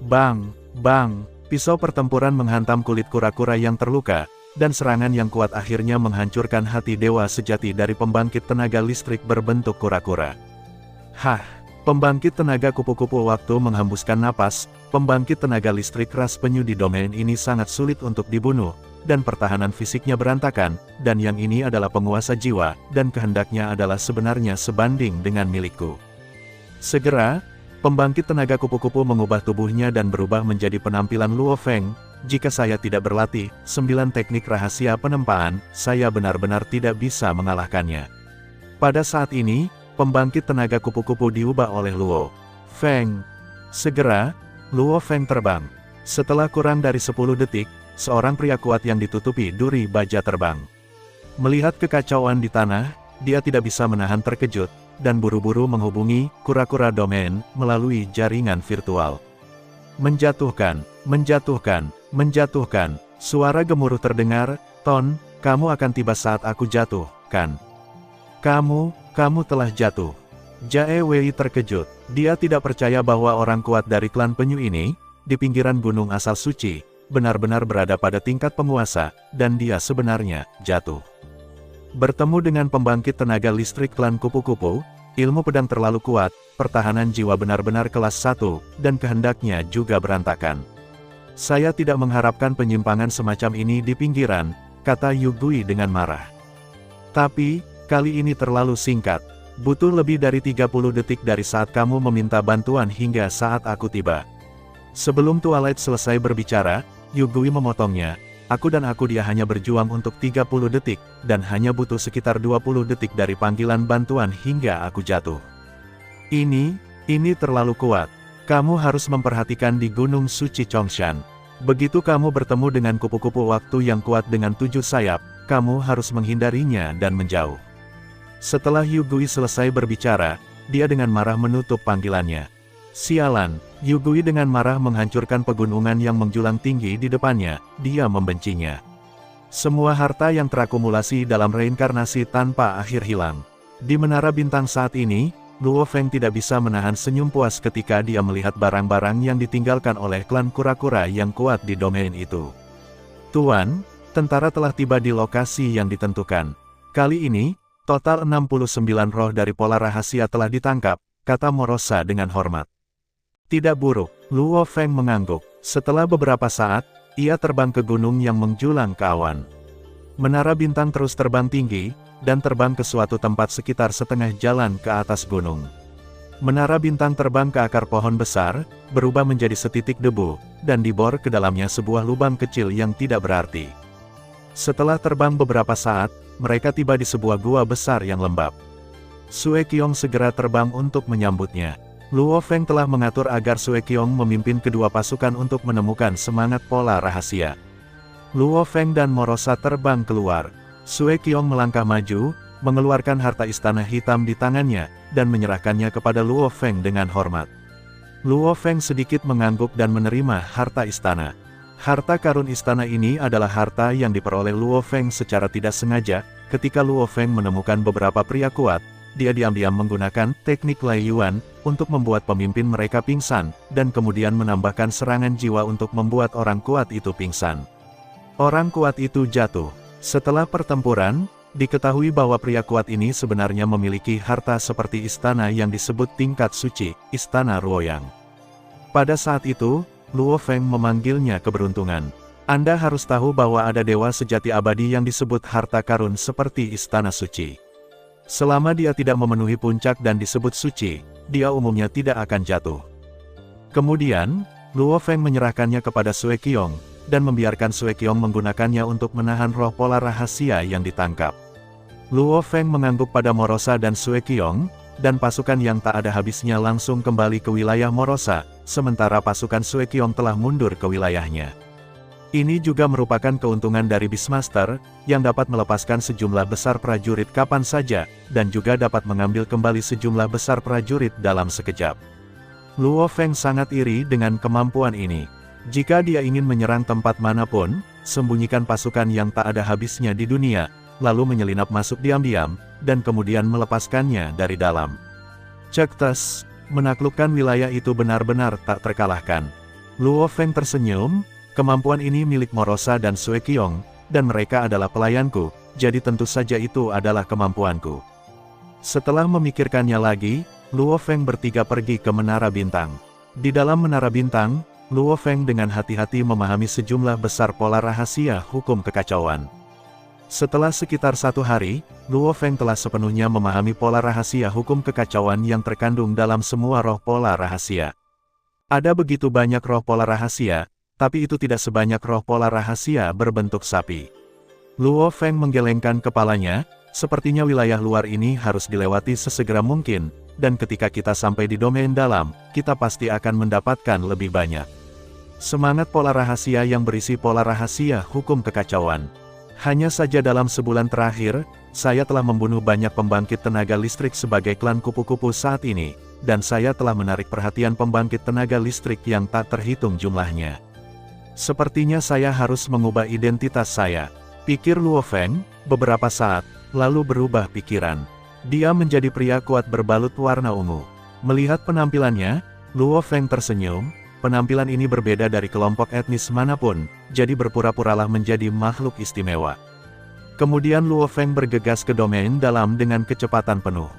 A: Bang, bang, pisau pertempuran menghantam kulit kura-kura yang terluka, dan serangan yang kuat akhirnya menghancurkan hati dewa sejati dari pembangkit tenaga listrik berbentuk kura-kura. Pembangkit tenaga kupu-kupu waktu menghembuskan napas, pembangkit tenaga listrik ras penyu di domain ini sangat sulit untuk dibunuh, dan pertahanan fisiknya berantakan, dan yang ini adalah penguasa jiwa, dan kehendaknya adalah sebenarnya sebanding dengan milikku. Segera, pembangkit tenaga kupu-kupu mengubah tubuhnya dan berubah menjadi penampilan Luo Feng. Jika saya tidak berlatih 9 teknik rahasia penempaan, saya benar-benar tidak bisa mengalahkannya. Pada saat ini, pembangkit tenaga kupu-kupu diubah oleh Luo Feng. Segera, Luo Feng terbang. Setelah kurang dari 10 detik, seorang pria kuat yang ditutupi duri baja terbang. Melihat kekacauan di tanah, dia tidak bisa menahan terkejut, dan buru-buru menghubungi kura-kura domain melalui jaringan virtual. Menjatuhkan, suara gemuruh terdengar, Ton, kamu akan tiba saat aku jatuh, kan? Kamu telah jatuh. Jae Wei terkejut, dia tidak percaya bahwa orang kuat dari klan penyu ini, di pinggiran gunung asal suci, benar-benar berada pada tingkat penguasa, dan dia sebenarnya jatuh. Bertemu dengan pembangkit tenaga listrik klan kupu-kupu, ilmu pedang terlalu kuat, pertahanan jiwa benar-benar kelas 1, dan kehendaknya juga berantakan. Saya tidak mengharapkan penyimpangan semacam ini di pinggiran, kata Yu Gui dengan marah. Tapi, kali ini terlalu singkat. Butuh lebih dari 30 detik dari saat kamu meminta bantuan hingga saat aku tiba. Sebelum Twilight selesai berbicara, Yu Gui memotongnya. Aku dia hanya berjuang untuk 30 detik, dan hanya butuh sekitar 20 detik dari panggilan bantuan hingga aku jatuh. Ini terlalu kuat. Kamu harus memperhatikan di Gunung Suci Chongshan. Begitu kamu bertemu dengan kupu-kupu waktu yang kuat dengan 7 sayap, kamu harus menghindarinya dan menjauh. Setelah Yu Gui selesai berbicara, dia dengan marah menutup panggilannya. Sialan, Yu Gui dengan marah menghancurkan pegunungan yang menjulang tinggi di depannya, dia membencinya. Semua harta yang terakumulasi dalam reinkarnasi tanpa akhir hilang. Di Menara Bintang saat ini, Luo Feng tidak bisa menahan senyum puas ketika dia melihat barang-barang yang ditinggalkan oleh klan kura-kura yang kuat di domain itu. Tuan, tentara telah tiba di lokasi yang ditentukan. Kali ini, total 69 roh dari pola rahasia telah ditangkap, kata Morosa dengan hormat. Tidak buruk, Luo Feng mengangguk. Setelah beberapa saat, ia terbang ke gunung yang menjulang ke awan. Menara Bintang terus terbang tinggi, dan terbang ke suatu tempat sekitar setengah jalan ke atas gunung. Menara Bintang terbang ke akar pohon besar, berubah menjadi setitik debu, dan dibor ke dalamnya sebuah lubang kecil yang tidak berarti. Setelah terbang beberapa saat, mereka tiba di sebuah gua besar yang lembab. Sue Qiong segera terbang untuk menyambutnya. Luo Feng telah mengatur agar Sue Qiong memimpin kedua pasukan untuk menemukan semangat pola rahasia. Luo Feng dan Morosa terbang keluar. Sue Qiong melangkah maju, mengeluarkan harta istana hitam di tangannya, dan menyerahkannya kepada Luo Feng dengan hormat. Luo Feng sedikit mengangguk dan menerima harta istana. Harta karun istana ini adalah harta yang diperoleh Luo Feng secara tidak sengaja. Ketika Luo Feng menemukan beberapa pria kuat, dia diam-diam menggunakan teknik Lai Yuan untuk membuat pemimpin mereka pingsan, dan kemudian menambahkan serangan jiwa untuk membuat orang kuat itu pingsan. Orang kuat itu jatuh. Setelah pertempuran, diketahui bahwa pria kuat ini sebenarnya memiliki harta seperti istana yang disebut tingkat suci, Istana Ruoyang. Pada saat itu, Luo Feng memanggilnya keberuntungan. Anda harus tahu bahwa ada dewa sejati abadi yang disebut harta karun seperti Istana Suci. Selama dia tidak memenuhi puncak dan disebut suci, dia umumnya tidak akan jatuh. Kemudian, Luo Feng menyerahkannya kepada Sue Qiong, dan membiarkan Sue Qiong menggunakannya untuk menahan roh pola rahasia yang ditangkap. Luo Feng mengangguk pada Morosa dan Sue Qiong, dan pasukan yang tak ada habisnya langsung kembali ke wilayah Morosa, sementara pasukan Sue Qiong telah mundur ke wilayahnya. Ini juga merupakan keuntungan dari Beastmaster, yang dapat melepaskan sejumlah besar prajurit kapan saja, dan juga dapat mengambil kembali sejumlah besar prajurit dalam sekejap. Luo Feng sangat iri dengan kemampuan ini. Jika dia ingin menyerang tempat manapun, sembunyikan pasukan yang tak ada habisnya di dunia, lalu menyelinap masuk diam-diam, dan kemudian melepaskannya dari dalam. Cek tes, menaklukkan wilayah itu benar-benar tak terkalahkan. Luo Feng tersenyum. Kemampuan ini milik Morosa dan Sue Qiong, dan mereka adalah pelayanku, jadi tentu saja itu adalah kemampuanku. Setelah memikirkannya lagi, Luo Feng bertiga pergi ke Menara Bintang. Di dalam Menara Bintang, Luo Feng dengan hati-hati memahami sejumlah besar pola rahasia hukum kekacauan. Setelah sekitar 1 hari, Luo Feng telah sepenuhnya memahami pola rahasia hukum kekacauan yang terkandung dalam semua roh pola rahasia. Ada begitu banyak roh pola rahasia, tapi itu tidak sebanyak roh pola rahasia berbentuk sapi. Luo Feng menggelengkan kepalanya, sepertinya wilayah luar ini harus dilewati sesegera mungkin, dan ketika kita sampai di domain dalam, kita pasti akan mendapatkan lebih banyak. Semangat pola rahasia yang berisi pola rahasia hukum kekacauan. Hanya saja dalam sebulan terakhir, saya telah membunuh banyak pembangkit tenaga listrik sebagai klan kupu-kupu saat ini, dan saya telah menarik perhatian pembangkit tenaga listrik yang tak terhitung jumlahnya. Sepertinya saya harus mengubah identitas saya, pikir Luo Feng, beberapa saat, lalu berubah pikiran. Dia menjadi pria kuat berbalut warna ungu. Melihat penampilannya, Luo Feng tersenyum, penampilan ini berbeda dari kelompok etnis manapun, jadi berpura-puralah menjadi makhluk istimewa. Kemudian Luo Feng bergegas ke domain dalam dengan kecepatan penuh.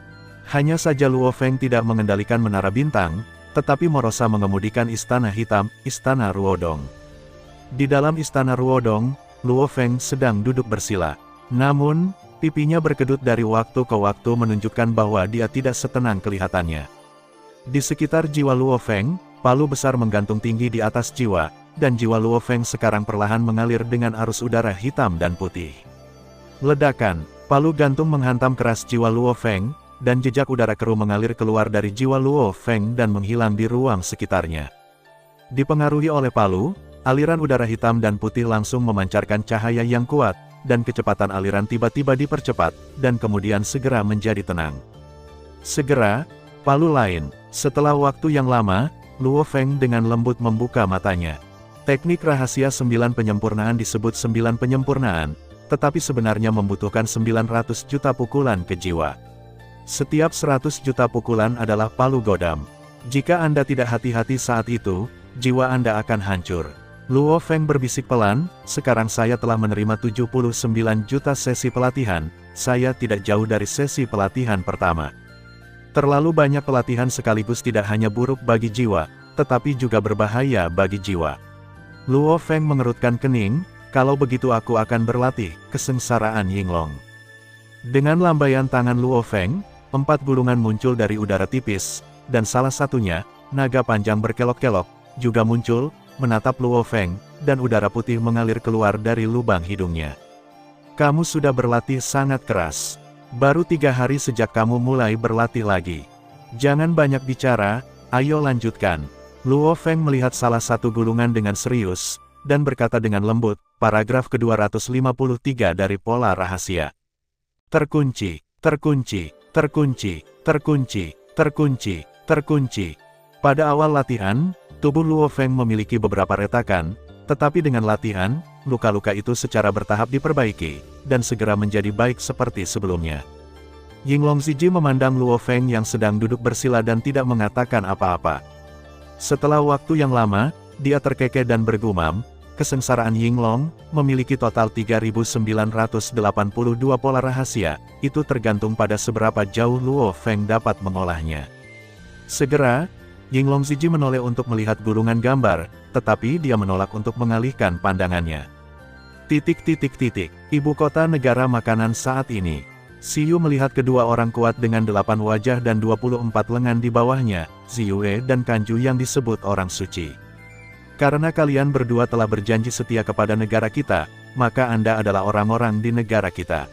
A: Hanya saja Luo Feng tidak mengendalikan Menara Bintang, tetapi Morosa mengemudikan Istana Hitam, Istana Ruodong. Di dalam Istana Ruodong, Luo Feng sedang duduk bersila. Namun, pipinya berkedut dari waktu ke waktu menunjukkan bahwa dia tidak setenang kelihatannya. Di sekitar jiwa Luo Feng, palu besar menggantung tinggi di atas jiwa, dan jiwa Luo Feng sekarang perlahan mengalir dengan arus udara hitam dan putih. Ledakan, palu gantung menghantam keras jiwa Luo Feng, dan jejak udara keruh mengalir keluar dari jiwa Luo Feng dan menghilang di ruang sekitarnya. Dipengaruhi oleh palu, aliran udara hitam dan putih langsung memancarkan cahaya yang kuat, dan kecepatan aliran tiba-tiba dipercepat, dan kemudian segera menjadi tenang. Segera, palu lain. Setelah waktu yang lama, Luo Feng dengan lembut membuka matanya. Teknik rahasia 9 penyempurnaan disebut 9 penyempurnaan, tetapi sebenarnya membutuhkan 900 juta pukulan ke jiwa. Setiap 100 juta pukulan adalah palu godam. Jika Anda tidak hati-hati saat itu, jiwa Anda akan hancur. Luo Feng berbisik pelan, sekarang saya telah menerima 79 juta sesi pelatihan, saya tidak jauh dari sesi pelatihan pertama. Terlalu banyak pelatihan sekaligus tidak hanya buruk bagi jiwa, tetapi juga berbahaya bagi jiwa. Luo Feng mengerutkan kening, kalau begitu aku akan berlatih, kesengsaraan Yinglong. Dengan lambaian tangan Luo Feng, 4 gulungan muncul dari udara tipis, dan salah satunya, naga panjang berkelok-kelok, juga muncul, menatap Luo Feng, dan udara putih mengalir keluar dari lubang hidungnya. Kamu sudah berlatih sangat keras. Baru 3 hari sejak kamu mulai berlatih lagi. Jangan banyak bicara, ayo lanjutkan. Luo Feng melihat salah satu gulungan dengan serius, dan berkata dengan lembut, paragraf ke-253 dari pola rahasia. Terkunci, terkunci, terkunci, terkunci, terkunci, terkunci. Pada awal latihan, tubuh Luo Feng memiliki beberapa retakan, tetapi dengan latihan, luka-luka itu secara bertahap diperbaiki, dan segera menjadi baik seperti sebelumnya. Yinglong Ziji memandang Luo Feng yang sedang duduk bersila dan tidak mengatakan apa-apa. Setelah waktu yang lama, dia terkekeh dan bergumam, kesengsaraan Yinglong memiliki total 3.982 pola rahasia, itu tergantung pada seberapa jauh Luo Feng dapat mengolahnya. Segera, Yinglong Ziji menoleh untuk melihat gulungan gambar, tetapi dia menolak untuk mengalihkan pandangannya. Ibu kota negara makanan saat ini. Siyu melihat kedua orang kuat dengan 8 wajah dan 24 lengan di bawahnya, Ziyue dan Kanju yang disebut orang suci. Karena kalian berdua telah berjanji setia kepada negara kita, maka Anda adalah orang-orang di negara kita.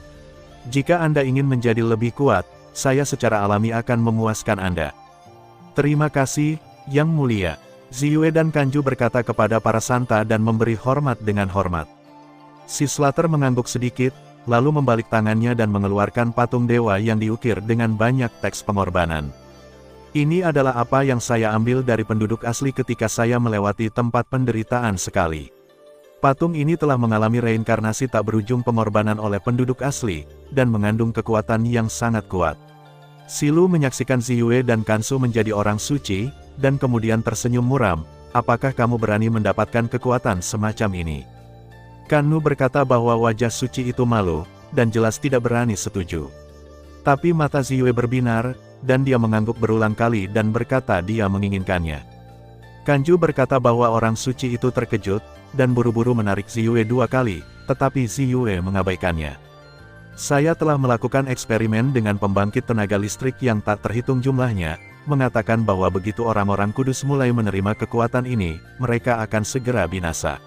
A: Jika Anda ingin menjadi lebih kuat, saya secara alami akan memuaskan Anda. Terima kasih, Yang Mulia. Ziyue dan Kanju berkata kepada para santa dan memberi hormat dengan hormat. Si Slater mengangguk sedikit, lalu membalik tangannya dan mengeluarkan patung dewa yang diukir dengan banyak teks pengorbanan. Ini adalah apa yang saya ambil dari penduduk asli ketika saya melewati tempat penderitaan sekali. Patung ini telah mengalami reinkarnasi tak berujung pengorbanan oleh penduduk asli, dan mengandung kekuatan yang sangat kuat. Silu menyaksikan Ziyue dan Kansu menjadi orang suci, dan kemudian tersenyum muram. Apakah kamu berani mendapatkan kekuatan semacam ini? Kannu berkata bahwa wajah suci itu malu, dan jelas tidak berani setuju. Tapi mata Ziyue berbinar, dan dia mengangguk berulang kali dan berkata dia menginginkannya. Kanju berkata bahwa orang suci itu terkejut, dan buru-buru menarik Ziyue 2 kali, tetapi Ziyue mengabaikannya. Saya telah melakukan eksperimen dengan pembangkit tenaga listrik yang tak terhitung jumlahnya, mengatakan bahwa begitu orang-orang kudus mulai menerima kekuatan ini, mereka akan segera binasa.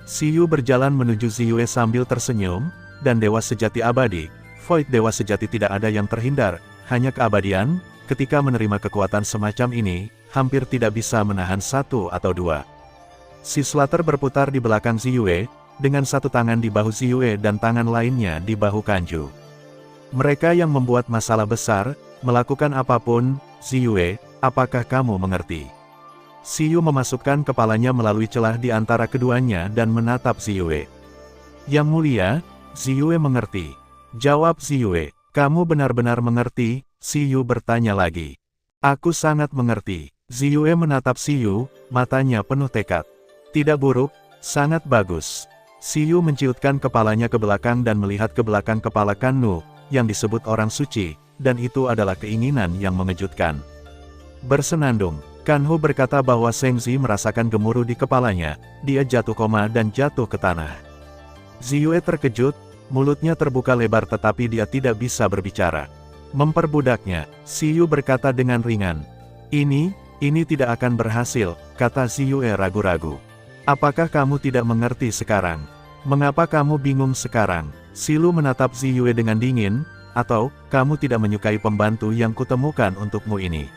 A: Siyu berjalan menuju Ziyue sambil tersenyum, dan dewa sejati abadi, Void dewa sejati tidak ada yang terhindar, hanya keabadian, ketika menerima kekuatan semacam ini, hampir tidak bisa menahan 1 atau 2. Si Slater berputar di belakang Ziyue, dengan satu tangan di bahu Ziyue dan tangan lainnya di bahu Kanju. Mereka yang membuat masalah besar, melakukan apapun, Ziyue, apakah kamu mengerti? Siyu memasukkan kepalanya melalui celah di antara keduanya dan menatap Ziyue. Yang Mulia, Ziyue mengerti. Jawab Ziyue, kamu benar-benar mengerti? Siyu bertanya lagi. Aku sangat mengerti. Ziyue menatap Siyu, matanya penuh tekad. Tidak buruk, sangat bagus. Siyu menciutkan kepalanya ke belakang dan melihat ke belakang kepala Kannu, yang disebut orang suci, dan itu adalah keinginan yang mengejutkan. Bersenandung, Kanhu berkata bahwa Sengzi merasakan gemuruh di kepalanya, dia jatuh koma dan jatuh ke tanah. Ziyue terkejut, mulutnya terbuka lebar tetapi dia tidak bisa berbicara. Memperbudaknya, Siyu berkata dengan ringan. Ini tidak akan berhasil, kata Ziyue ragu-ragu. Apakah kamu tidak mengerti sekarang? Mengapa kamu bingung sekarang? Silu menatap Ziyue dengan dingin, atau, kamu tidak menyukai pembantu yang kutemukan untukmu ini?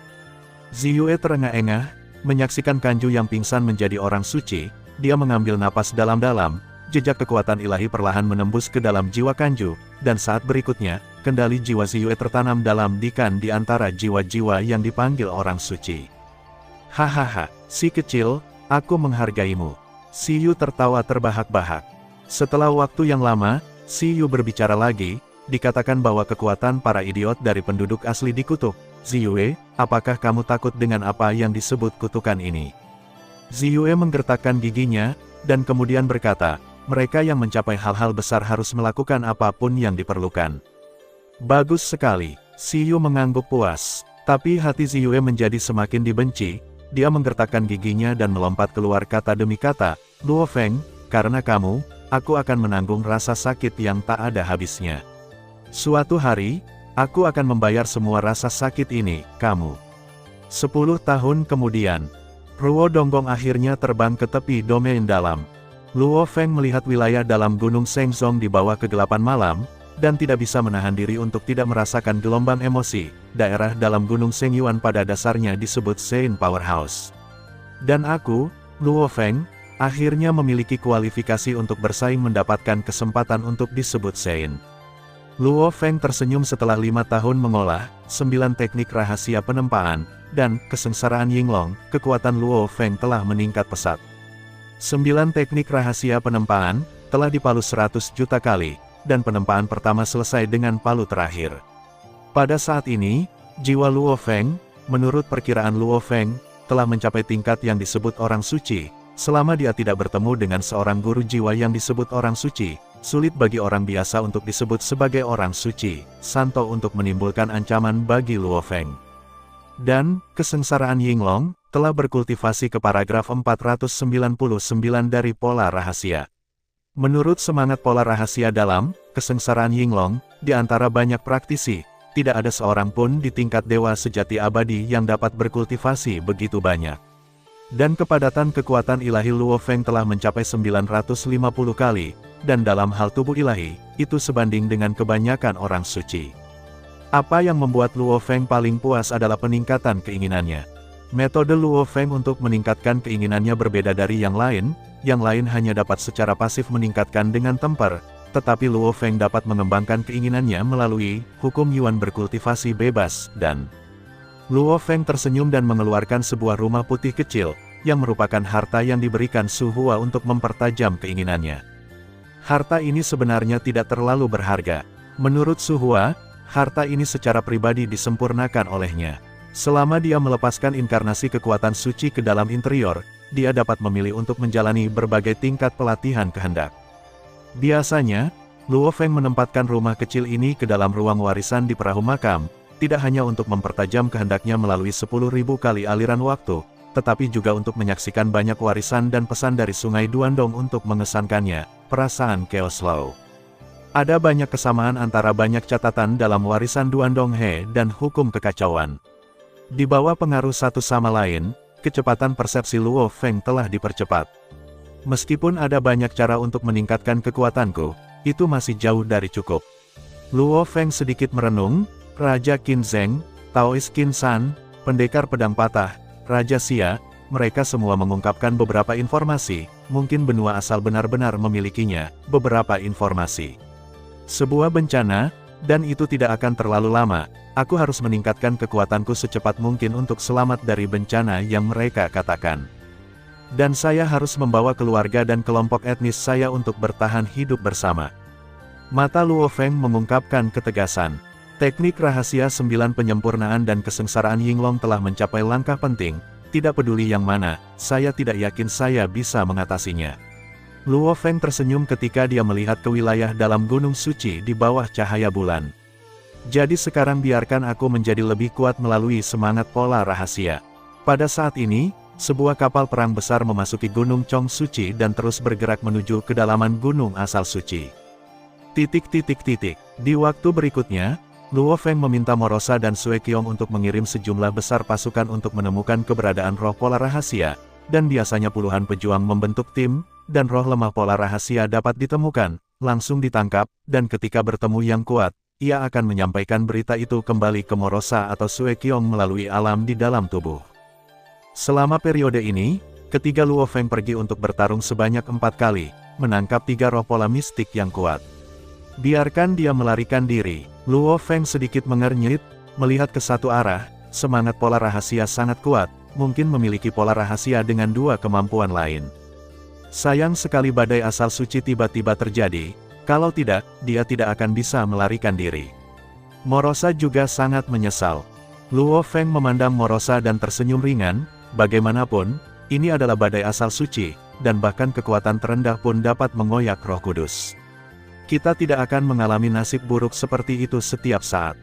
A: Ziyue terengah-engah, menyaksikan Kanju yang pingsan menjadi orang suci, dia mengambil napas dalam-dalam, jejak kekuatan ilahi perlahan menembus ke dalam jiwa Kanju, dan saat berikutnya, kendali jiwa Ziyue tertanam dalam dikan di antara jiwa-jiwa yang dipanggil orang suci. Hahaha, si kecil, aku menghargaimu. Siyu tertawa terbahak-bahak. Setelah waktu yang lama, Siyu berbicara lagi, dikatakan bahwa kekuatan para idiot dari penduduk asli dikutuk. Ziyue, apakah kamu takut dengan apa yang disebut kutukan ini? Ziyue menggertakkan giginya, dan kemudian berkata, mereka yang mencapai hal-hal besar harus melakukan apapun yang diperlukan. Bagus sekali, Siyu mengangguk puas. Tapi hati Ziyue menjadi semakin dibenci, dia menggertakkan giginya dan melompat keluar kata demi kata, Luo Feng, karena kamu, aku akan menanggung rasa sakit yang tak ada habisnya. Suatu hari, aku akan membayar semua rasa sakit ini, kamu. 10 tahun kemudian, Ruo Donggong akhirnya terbang ke tepi domain dalam. Luo Feng melihat wilayah dalam Gunung Shengzong di bawah kegelapan malam, dan tidak bisa menahan diri untuk tidak merasakan gelombang emosi. Daerah dalam Gunung Shengyuan pada dasarnya disebut Sein Powerhouse. Dan aku, Luo Feng, akhirnya memiliki kualifikasi untuk bersaing mendapatkan kesempatan untuk disebut Sein. Luo Feng tersenyum setelah 5 tahun mengolah 9 teknik rahasia penempaan, dan kesengsaraan Yinglong, kekuatan Luo Feng telah meningkat pesat. 9 teknik rahasia penempaan telah dipalu 100 juta kali, dan penempaan pertama selesai dengan palu terakhir. Pada saat ini, jiwa Luo Feng, menurut perkiraan Luo Feng, telah mencapai tingkat yang disebut orang suci. Selama dia tidak bertemu dengan seorang guru jiwa yang disebut orang suci, sulit bagi orang biasa untuk disebut sebagai orang suci, santo untuk menimbulkan ancaman bagi Luo Feng. Dan, kesengsaraan Yinglong, telah berkultivasi ke paragraf 499 dari pola rahasia. Menurut semangat pola rahasia dalam kesengsaraan Yinglong, di antara banyak praktisi, tidak ada seorang pun di tingkat dewa sejati abadi yang dapat berkultivasi begitu banyak. Dan kepadatan kekuatan ilahi Luo Feng telah mencapai 950 kali, dan dalam hal tubuh ilahi, itu sebanding dengan kebanyakan orang suci. Apa yang membuat Luo Feng paling puas adalah peningkatan keinginannya. Metode Luo Feng untuk meningkatkan keinginannya berbeda dari yang lain hanya dapat secara pasif meningkatkan dengan temper, tetapi Luo Feng dapat mengembangkan keinginannya melalui hukum Yuan berkultivasi bebas, dan Luo Feng tersenyum dan mengeluarkan sebuah rumah putih kecil, yang merupakan harta yang diberikan Su Hua untuk mempertajam keinginannya. Harta ini sebenarnya tidak terlalu berharga. Menurut Su Hua, harta ini secara pribadi disempurnakan olehnya. Selama dia melepaskan inkarnasi kekuatan suci ke dalam interior, dia dapat memilih untuk menjalani berbagai tingkat pelatihan kehendak. Biasanya, Luo Feng menempatkan rumah kecil ini ke dalam ruang warisan di perahu makam, tidak hanya untuk mempertajam kehendaknya melalui 10.000 kali aliran waktu, tetapi juga untuk menyaksikan banyak warisan dan pesan dari Sungai Duandong untuk mengesankannya, perasaan Chaos Law. Ada banyak kesamaan antara banyak catatan dalam warisan Duandong He dan hukum kekacauan. Di bawah pengaruh satu sama lain, kecepatan persepsi Luo Feng telah dipercepat. Meskipun ada banyak cara untuk meningkatkan kekuatanku, itu masih jauh dari cukup. Luo Feng sedikit merenung, Raja Qin Zheng, Taoist Qin San, Pendekar Pedang Patah, Raja Xia, mereka semua mengungkapkan beberapa informasi, mungkin benua asal benar-benar memilikinya, beberapa informasi. Sebuah bencana, dan itu tidak akan terlalu lama. Aku harus meningkatkan kekuatanku secepat mungkin untuk selamat dari bencana yang mereka katakan. Dan saya harus membawa keluarga dan kelompok etnis saya untuk bertahan hidup bersama. Mata Luo Feng mengungkapkan ketegasan. Teknik rahasia 9 penyempurnaan dan kesengsaraan Yinglong telah mencapai langkah penting, tidak peduli yang mana, saya tidak yakin saya bisa mengatasinya. Luo Feng tersenyum ketika dia melihat ke wilayah dalam Gunung Suci di bawah cahaya bulan. Jadi sekarang biarkan aku menjadi lebih kuat melalui semangat pola rahasia. Pada saat ini, sebuah kapal perang besar memasuki Gunung Chong Suci dan terus bergerak menuju kedalaman gunung asal suci. Di waktu berikutnya, Luo Feng meminta Morosa dan Sue Qiong untuk mengirim sejumlah besar pasukan untuk menemukan keberadaan roh pola rahasia, dan biasanya puluhan pejuang membentuk tim, dan roh lemah pola rahasia dapat ditemukan, langsung ditangkap, dan ketika bertemu yang kuat, ia akan menyampaikan berita itu kembali ke Morosa atau Sue Qiong melalui alam di dalam tubuh. Selama periode ini, ketiga Luo Feng pergi untuk bertarung sebanyak 4 kali, menangkap 3 roh pola mistik yang kuat. Biarkan dia melarikan diri. Luo Feng sedikit mengernyit, melihat ke satu arah, semangat pola rahasia sangat kuat, mungkin memiliki pola rahasia dengan 2 kemampuan lain. Sayang sekali badai asal suci tiba-tiba terjadi. Kalau tidak, dia tidak akan bisa melarikan diri. Morosa juga sangat menyesal. Luo Feng memandang Morosa dan tersenyum ringan, bagaimanapun, ini adalah badai asal suci, dan bahkan kekuatan terendah pun dapat mengoyak Roh Kudus. Kita tidak akan mengalami nasib buruk seperti itu setiap saat.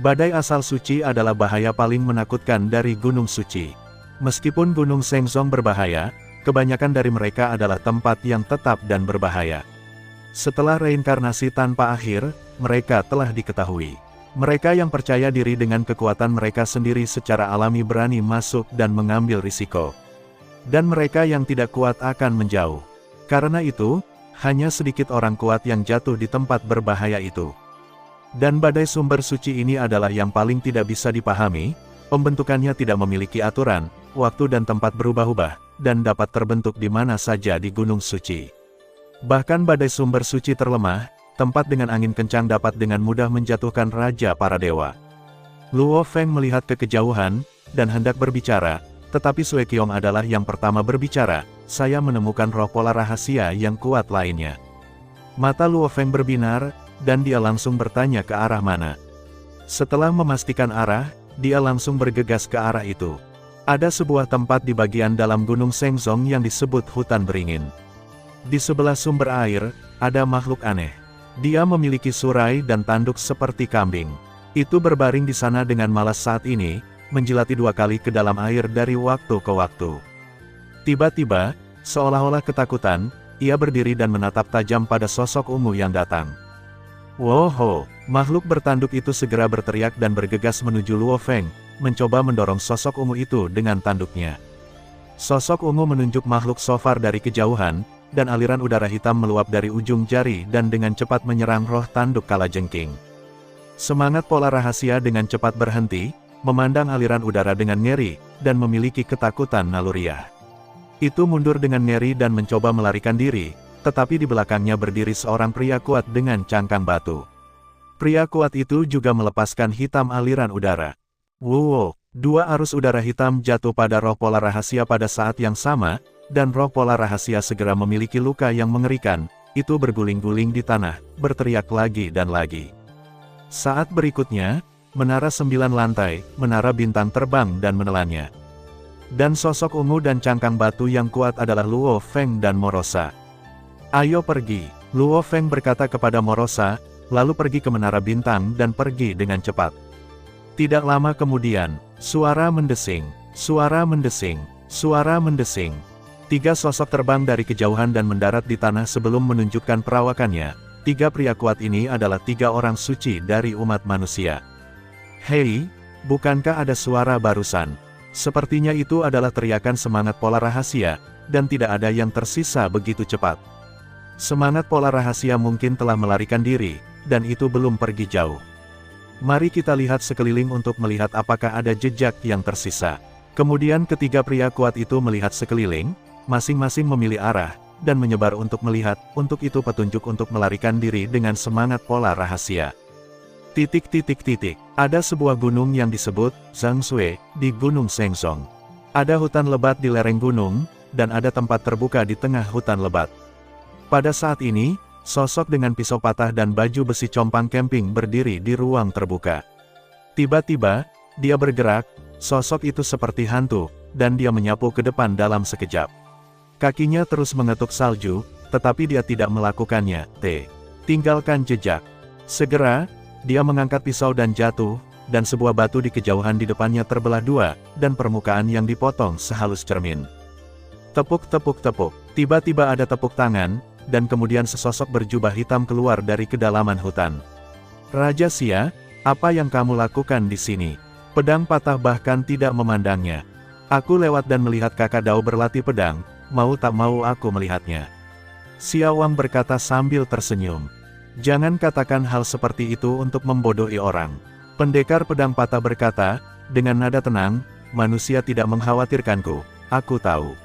A: Badai asal suci adalah bahaya paling menakutkan dari Gunung Suci. Meskipun Gunung Shengzong berbahaya, kebanyakan dari mereka adalah tempat yang tetap dan berbahaya. Setelah reinkarnasi tanpa akhir, mereka telah diketahui. Mereka yang percaya diri dengan kekuatan mereka sendiri secara alami berani masuk dan mengambil risiko. Dan mereka yang tidak kuat akan menjauh. Karena itu, hanya sedikit orang kuat yang jatuh di tempat berbahaya itu. Dan badai sumber suci ini adalah yang paling tidak bisa dipahami, pembentukannya tidak memiliki aturan, waktu dan tempat berubah-ubah, dan dapat terbentuk di mana saja di Gunung Suci. Bahkan badai sumber suci terlemah, tempat dengan angin kencang dapat dengan mudah menjatuhkan raja para dewa. Luo Feng melihat ke kejauhan, dan hendak berbicara, tetapi Sue Qiong adalah yang pertama berbicara, saya menemukan roh pola rahasia yang kuat lainnya. Mata Luo Feng berbinar, dan dia langsung bertanya ke arah mana. Setelah memastikan arah, dia langsung bergegas ke arah itu. Ada sebuah tempat di bagian dalam Gunung Shengzong yang disebut hutan beringin. Di sebelah sumber air, ada makhluk aneh. Dia memiliki surai dan tanduk seperti kambing. Itu berbaring di sana dengan malas saat ini, menjilati 2 kali ke dalam air dari waktu ke waktu. Tiba-tiba, seolah-olah ketakutan, ia berdiri dan menatap tajam pada sosok ungu yang datang. Woho! Makhluk bertanduk itu segera berteriak dan bergegas menuju Luo Feng, mencoba mendorong sosok ungu itu dengan tanduknya. Sosok ungu menunjuk makhluk shofar dari kejauhan, dan aliran udara hitam meluap dari ujung jari dan dengan cepat menyerang roh tanduk kalajengking. Semangat pola rahasia dengan cepat berhenti, memandang aliran udara dengan ngeri, dan memiliki ketakutan naluriah. Itu mundur dengan ngeri dan mencoba melarikan diri, tetapi di belakangnya berdiri seorang pria kuat dengan cangkang batu. Pria kuat itu juga melepaskan hitam aliran udara. Wow! Dua arus udara hitam jatuh pada roh pola rahasia pada saat yang sama, dan roh pola rahasia segera memiliki luka yang mengerikan, itu berguling-guling di tanah, berteriak lagi dan lagi. Saat berikutnya, menara 9 lantai, menara bintang terbang dan menelannya. Dan sosok ungu dan cangkang batu yang kuat adalah Luo Feng dan Morosa. Ayo pergi, Luo Feng berkata kepada Morosa, lalu pergi ke menara bintang dan pergi dengan cepat. Tidak lama kemudian, suara mendesing, suara mendesing, suara mendesing. 3 sosok terbang dari kejauhan dan mendarat di tanah sebelum menunjukkan perawakannya. 3 pria kuat ini adalah 3 orang suci dari umat manusia. Hei, bukankah ada suara barusan? Sepertinya itu adalah teriakan semangat pola rahasia, dan tidak ada yang tersisa begitu cepat. Semangat pola rahasia mungkin telah melarikan diri, dan itu belum pergi jauh. Mari kita lihat sekeliling untuk melihat apakah ada jejak yang tersisa. Kemudian ketiga pria kuat itu melihat sekeliling, masing-masing memilih arah, dan menyebar untuk melihat, untuk itu petunjuk untuk melarikan diri dengan semangat pola rahasia. Ada sebuah gunung yang disebut Zhangshui di Gunung Shengsong. Ada hutan lebat di lereng gunung, dan ada tempat terbuka di tengah hutan lebat. Pada saat ini, sosok dengan pisau patah dan baju besi compang camping berdiri di ruang terbuka. Tiba-tiba, dia bergerak, sosok itu seperti hantu, dan dia menyapu ke depan dalam sekejap. Kakinya terus mengetuk salju, tetapi dia tidak melakukannya. Tinggalkan jejak. Segera, dia mengangkat pisau dan jatuh, dan sebuah batu di kejauhan di depannya terbelah 2, dan permukaan yang dipotong sehalus cermin. Tepuk. Tiba-tiba ada tepuk tangan, dan kemudian sesosok berjubah hitam keluar dari kedalaman hutan. Raja Xia, apa yang kamu lakukan di sini? Pedang patah bahkan tidak memandangnya. Aku lewat dan melihat kakak Dao berlatih pedang, mau tak mau aku melihatnya. Xia Wang berkata sambil tersenyum. Jangan katakan hal seperti itu untuk membodohi orang. Pendekar pedang patah berkata, dengan nada tenang, manusia tidak mengkhawatirkanku, aku tahu.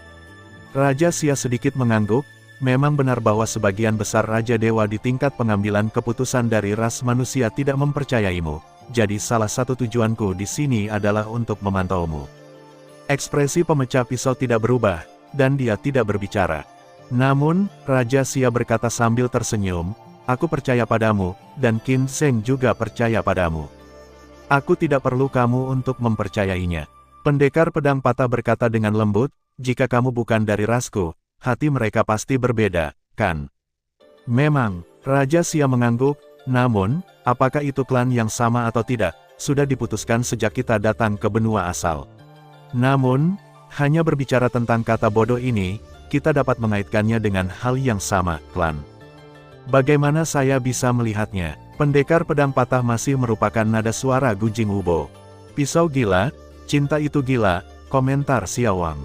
A: Raja Xia sedikit mengangguk, memang benar bahwa sebagian besar Raja Dewa di tingkat pengambilan keputusan dari ras manusia tidak mempercayaimu, jadi salah satu tujuanku di sini adalah untuk memantaumu. Ekspresi pemecah pisau tidak berubah, dan dia tidak berbicara. Namun, Raja Xia berkata sambil tersenyum, aku percaya padamu, dan Qin Sheng juga percaya padamu. Aku tidak perlu kamu untuk mempercayainya. Pendekar pedang patah berkata dengan lembut, jika kamu bukan dari rasku, hati mereka pasti berbeda, kan? Memang, Raja Xia mengangguk, namun, apakah itu klan yang sama atau tidak, sudah diputuskan sejak kita datang ke benua asal. Namun, hanya berbicara tentang kata bodoh ini, kita dapat mengaitkannya dengan hal yang sama, klan. Bagaimana saya bisa melihatnya? Pendekar pedang patah masih merupakan nada suara Gujing Wubo. Pisau gila, cinta itu gila, komentar Xia Wang.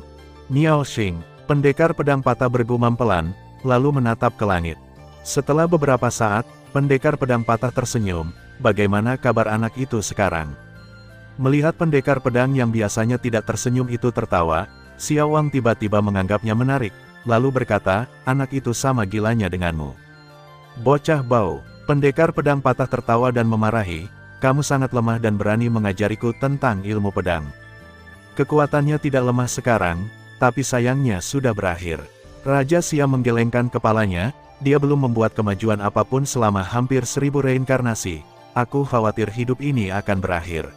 A: Niao Xing, pendekar pedang patah bergumam pelan, lalu menatap ke langit. Setelah beberapa saat, pendekar pedang patah tersenyum, bagaimana kabar anak itu sekarang? Melihat pendekar pedang yang biasanya tidak tersenyum itu tertawa, Xia Wang tiba-tiba menganggapnya menarik, lalu berkata, anak itu sama gilanya denganmu. Bocah bau, pendekar pedang patah tertawa dan memarahi, kamu sangat lemah dan berani mengajariku tentang ilmu pedang. Kekuatannya tidak lemah sekarang, tapi sayangnya sudah berakhir. Raja Xia menggelengkan kepalanya, dia belum membuat kemajuan apapun selama hampir 1000 reinkarnasi, aku khawatir hidup ini akan berakhir.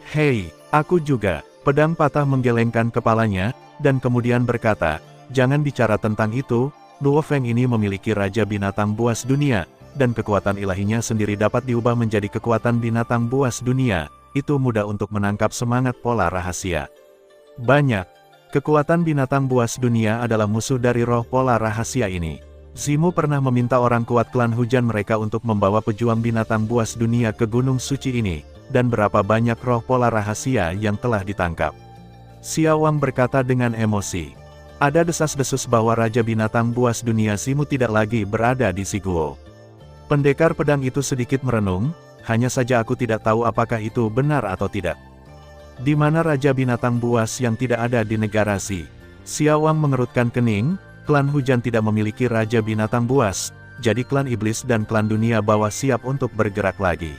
A: Hei, aku juga, pedang patah menggelengkan kepalanya, dan kemudian berkata, jangan bicara tentang itu, Luo Feng ini memiliki Raja Binatang Buas Dunia, dan kekuatan ilahinya sendiri dapat diubah menjadi kekuatan binatang buas dunia, itu mudah untuk menangkap semangat pola rahasia. Banyak. Kekuatan binatang buas dunia adalah musuh dari roh pola rahasia ini. Zimu pernah meminta orang kuat klan hujan mereka untuk membawa pejuang binatang buas dunia ke gunung suci ini, dan berapa banyak roh pola rahasia yang telah ditangkap. Xiao Wang berkata dengan emosi. Ada desas-desus bahwa Raja Binatang Buas Dunia Zimu tidak lagi berada di Ziguo. Pendekar pedang itu sedikit merenung, hanya saja aku tidak tahu apakah itu benar atau tidak. Di mana Raja Binatang Buas yang tidak ada di negara Si? Xiao Wang mengerutkan kening, klan hujan tidak memiliki Raja Binatang Buas, jadi klan iblis dan klan dunia bawah siap untuk bergerak lagi.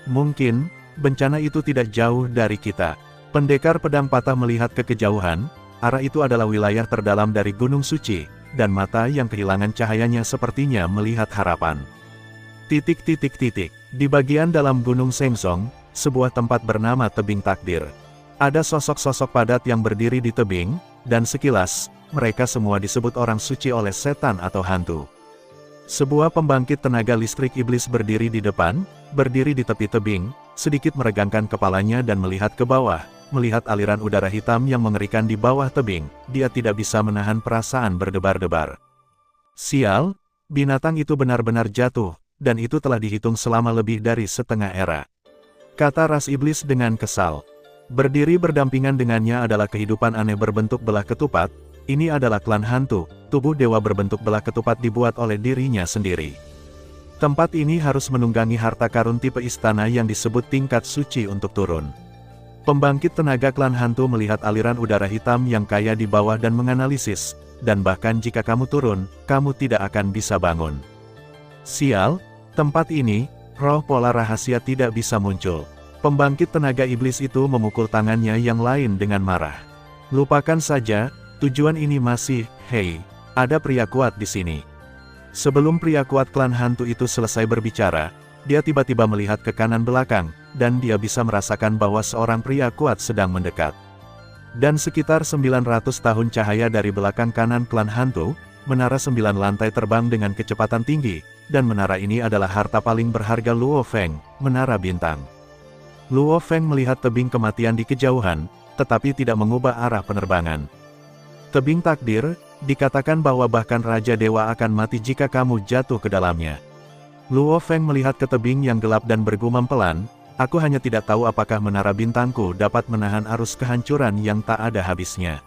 A: Mungkin, bencana itu tidak jauh dari kita. Pendekar pedang patah melihat ke kejauhan, arah itu adalah wilayah terdalam dari Gunung Suci, dan mata yang kehilangan cahayanya sepertinya melihat harapan. Di bagian dalam Gunung Sengsong, sebuah tempat bernama Tebing Takdir. Ada sosok-sosok padat yang berdiri di tebing, dan sekilas, mereka semua disebut orang suci oleh setan atau hantu. Sebuah pembangkit tenaga listrik iblis berdiri di depan, berdiri di tepi tebing, sedikit meregangkan kepalanya dan melihat ke bawah, melihat aliran udara hitam yang mengerikan di bawah tebing, dia tidak bisa menahan perasaan berdebar-debar. Sial, binatang itu benar-benar jatuh, dan itu telah dihitung selama lebih dari setengah era. Kata ras iblis dengan kesal. Berdiri berdampingan dengannya adalah kehidupan aneh berbentuk belah ketupat, ini adalah klan hantu, tubuh dewa berbentuk belah ketupat dibuat oleh dirinya sendiri. Tempat ini harus menunggangi harta karun tipe istana yang disebut tingkat suci untuk turun. Pembangkit tenaga klan hantu melihat aliran udara hitam yang kaya di bawah dan menganalisis, dan bahkan jika kamu turun, kamu tidak akan bisa bangun. Sial, tempat ini, roh pola rahasia tidak bisa muncul. Pembangkit tenaga iblis itu memukul tangannya yang lain dengan marah. Lupakan saja, tujuan ini masih, hei, ada pria kuat di sini. Sebelum pria kuat klan hantu itu selesai berbicara, dia tiba-tiba melihat ke kanan belakang, dan dia bisa merasakan bahwa seorang pria kuat sedang mendekat. Dan sekitar 900 tahun cahaya dari belakang kanan klan hantu, menara 9 lantai terbang dengan kecepatan tinggi, dan menara ini adalah harta paling berharga Luo Feng, menara bintang. Luo Feng melihat tebing kematian di kejauhan, tetapi tidak mengubah arah penerbangan. Tebing takdir, dikatakan bahwa bahkan Raja Dewa akan mati jika kamu jatuh ke dalamnya. Luo Feng melihat ke tebing yang gelap dan bergumam pelan, aku hanya tidak tahu apakah menara bintangku dapat menahan arus kehancuran yang tak ada habisnya.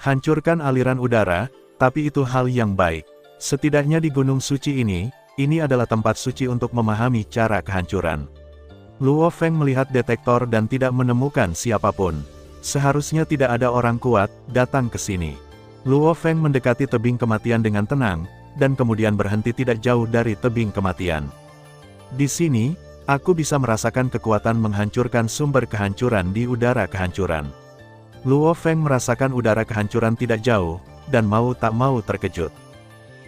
A: Hancurkan aliran udara, tapi itu hal yang baik. Setidaknya di Gunung Suci ini adalah tempat suci untuk memahami cara kehancuran. Luo Feng melihat detektor dan tidak menemukan siapapun. Seharusnya tidak ada orang kuat datang ke sini. Luo Feng mendekati tebing kematian dengan tenang, dan kemudian berhenti tidak jauh dari tebing kematian. Di sini, aku bisa merasakan kekuatan menghancurkan sumber kehancuran di udara kehancuran. Luo Feng merasakan udara kehancuran tidak jauh, dan mau tak mau terkejut.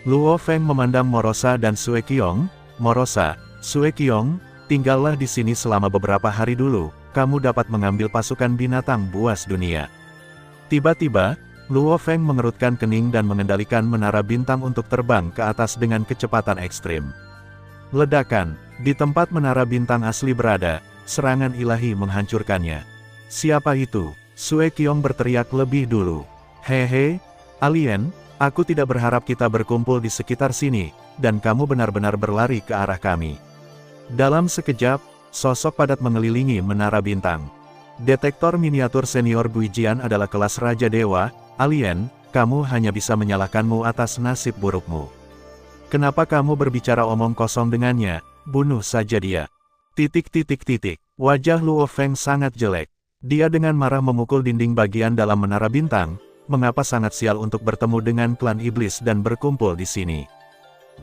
A: Luo Feng memandang Morosa dan Sue Qiong. Morosa, Sue Qiong, tinggallah di sini selama beberapa hari dulu, kamu dapat mengambil pasukan binatang buas dunia. Tiba-tiba, Luo Feng mengerutkan kening dan mengendalikan menara bintang untuk terbang ke atas dengan kecepatan ekstrim. Ledakan, di tempat menara bintang asli berada, serangan ilahi menghancurkannya. Siapa itu? Sue Qiong berteriak lebih dulu. Hehe, alien, aku tidak berharap kita berkumpul di sekitar sini, dan kamu benar-benar berlari ke arah kami. Dalam sekejap, sosok padat mengelilingi menara bintang. Detektor miniatur senior Guijian adalah kelas Raja Dewa, alien, kamu hanya bisa menyalahkanmu atas nasib burukmu. Kenapa kamu berbicara omong kosong dengannya? Bunuh saja dia. Wajah Luo Feng sangat jelek. Dia dengan marah memukul dinding bagian dalam menara bintang. Mengapa sangat sial untuk bertemu dengan klan iblis dan berkumpul di sini?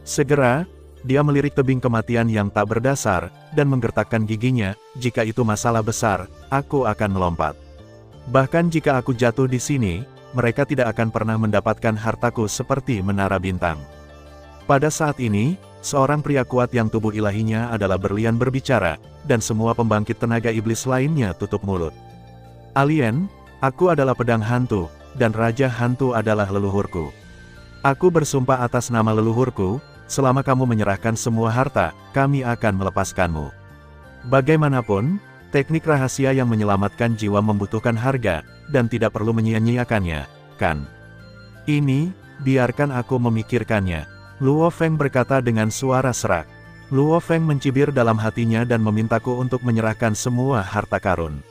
A: Segera, dia melirik tebing kematian yang tak berdasar, dan menggertakkan giginya, jika itu masalah besar, aku akan melompat. Bahkan jika aku jatuh di sini, mereka tidak akan pernah mendapatkan hartaku seperti menara bintang. Pada saat ini, seorang pria kuat yang tubuh ilahinya adalah berlian berbicara, dan semua pembangkit tenaga iblis lainnya tutup mulut. Alien, aku adalah pedang hantu, dan Raja Hantu adalah leluhurku. Aku bersumpah atas nama leluhurku, selama kamu menyerahkan semua harta, kami akan melepaskanmu. Bagaimanapun, teknik rahasia yang menyelamatkan jiwa membutuhkan harga, dan tidak perlu menyia-nyiakannya, kan? Ini, biarkan aku memikirkannya. Luo Feng berkata dengan suara serak. Luo Feng mencibir dalam hatinya dan memintaku untuk menyerahkan semua harta karun.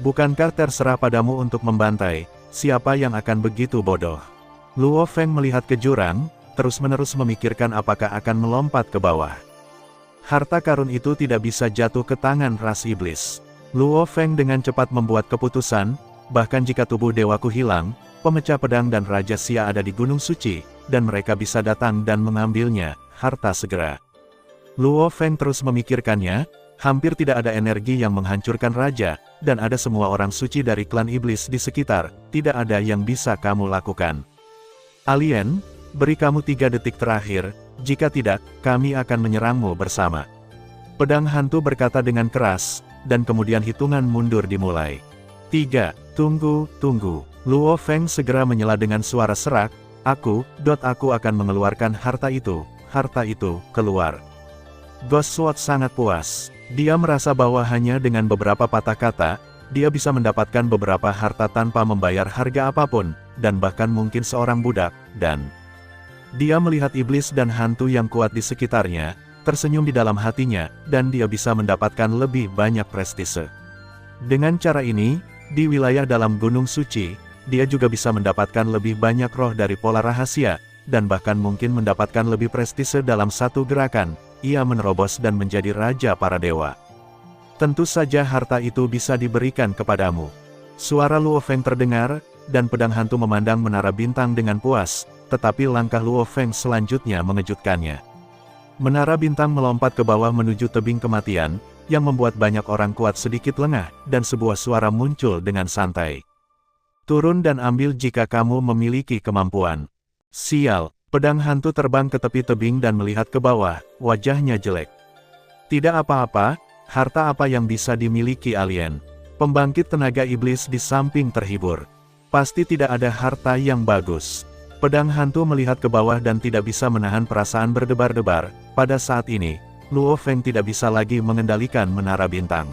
A: Bukankah terserah padamu untuk membantai, siapa yang akan begitu bodoh? Luo Feng melihat ke jurang, terus-menerus memikirkan apakah akan melompat ke bawah. Harta karun itu tidak bisa jatuh ke tangan ras iblis. Luo Feng dengan cepat membuat keputusan, bahkan jika tubuh dewaku hilang, pemecah pedang dan Raja Xia ada di Gunung Suci, dan mereka bisa datang dan mengambilnya, harta segera. Luo Feng terus memikirkannya, hampir tidak ada energi yang menghancurkan raja, dan ada semua orang suci dari klan iblis di sekitar, tidak ada yang bisa kamu lakukan. Alien, beri kamu 3 detik terakhir, jika tidak, kami akan menyerangmu bersama. Pedang hantu berkata dengan keras, dan kemudian hitungan mundur dimulai. 3, tunggu. Luo Feng segera menyela dengan suara serak, aku akan mengeluarkan harta itu, keluar. Ghost Sword sangat puas. Dia merasa bahwa hanya dengan beberapa patah kata, dia bisa mendapatkan beberapa harta tanpa membayar harga apapun, dan bahkan mungkin seorang budak, dan dia melihat iblis dan hantu yang kuat di sekitarnya, tersenyum di dalam hatinya, dan dia bisa mendapatkan lebih banyak prestise. Dengan cara ini, di wilayah dalam Gunung Suci, dia juga bisa mendapatkan lebih banyak roh dari pola rahasia, dan bahkan mungkin mendapatkan lebih prestise dalam satu gerakan, ia menerobos dan menjadi raja para dewa. Tentu saja harta itu bisa diberikan kepadamu. Suara Luo Feng terdengar, dan pedang hantu memandang menara bintang dengan puas, tetapi langkah Luo Feng selanjutnya mengejutkannya. Menara bintang melompat ke bawah menuju tebing kematian, yang membuat banyak orang kuat sedikit lengah, dan sebuah suara muncul dengan santai. Turun dan ambil jika kamu memiliki kemampuan. Sial, pedang hantu terbang ke tepi tebing dan melihat ke bawah, wajahnya jelek. Tidak apa-apa, harta apa yang bisa dimiliki alien? Pembangkit tenaga iblis di samping terhibur. Pasti tidak ada harta yang bagus. Pedang hantu melihat ke bawah dan tidak bisa menahan perasaan berdebar-debar. Pada saat ini, Luo Feng tidak bisa lagi mengendalikan menara bintang.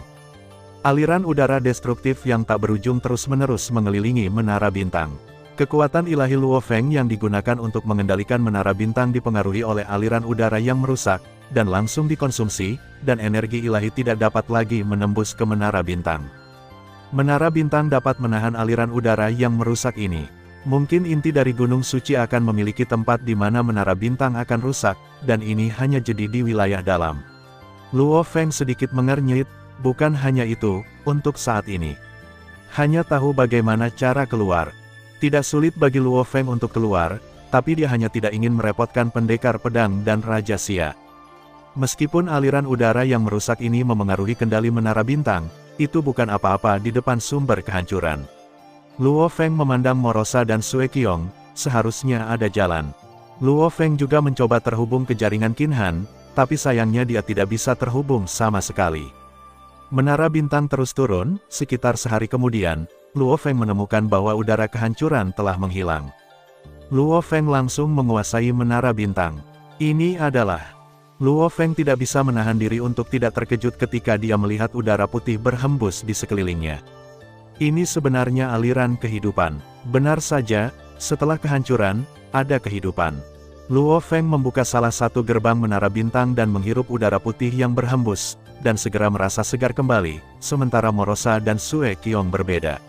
A: Aliran udara destruktif yang tak berujung terus-menerus mengelilingi menara bintang. Kekuatan ilahi Luo Feng yang digunakan untuk mengendalikan menara bintang dipengaruhi oleh aliran udara yang merusak, dan langsung dikonsumsi, dan energi ilahi tidak dapat lagi menembus ke menara bintang. Menara bintang dapat menahan aliran udara yang merusak ini. Mungkin inti dari Gunung Suci akan memiliki tempat di mana menara bintang akan rusak, dan ini hanya jadi di wilayah dalam. Luo Feng sedikit mengernyit, bukan hanya itu, untuk saat ini. Hanya tahu bagaimana cara keluar. Tidak sulit bagi Luo Feng untuk keluar, tapi dia hanya tidak ingin merepotkan pendekar pedang dan Raja Xia. Meskipun aliran udara yang merusak ini memengaruhi kendali menara bintang, itu bukan apa-apa di depan sumber kehancuran. Luo Feng memandang Morosa dan Sue Qiong, seharusnya ada jalan. Luo Feng juga mencoba terhubung ke jaringan Qin Han, tapi sayangnya dia tidak bisa terhubung sama sekali. Menara bintang terus turun, sekitar sehari kemudian, Luo Feng menemukan bahwa udara kehancuran telah menghilang. Luo Feng langsung menguasai menara bintang. Ini adalah... Luo Feng tidak bisa menahan diri untuk tidak terkejut ketika dia melihat udara putih berhembus di sekelilingnya. Ini sebenarnya aliran kehidupan. Benar saja, setelah kehancuran, ada kehidupan. Luo Feng membuka salah satu gerbang menara bintang dan menghirup udara putih yang berhembus, dan segera merasa segar kembali, sementara Morosa dan Sue Qiong berbeda.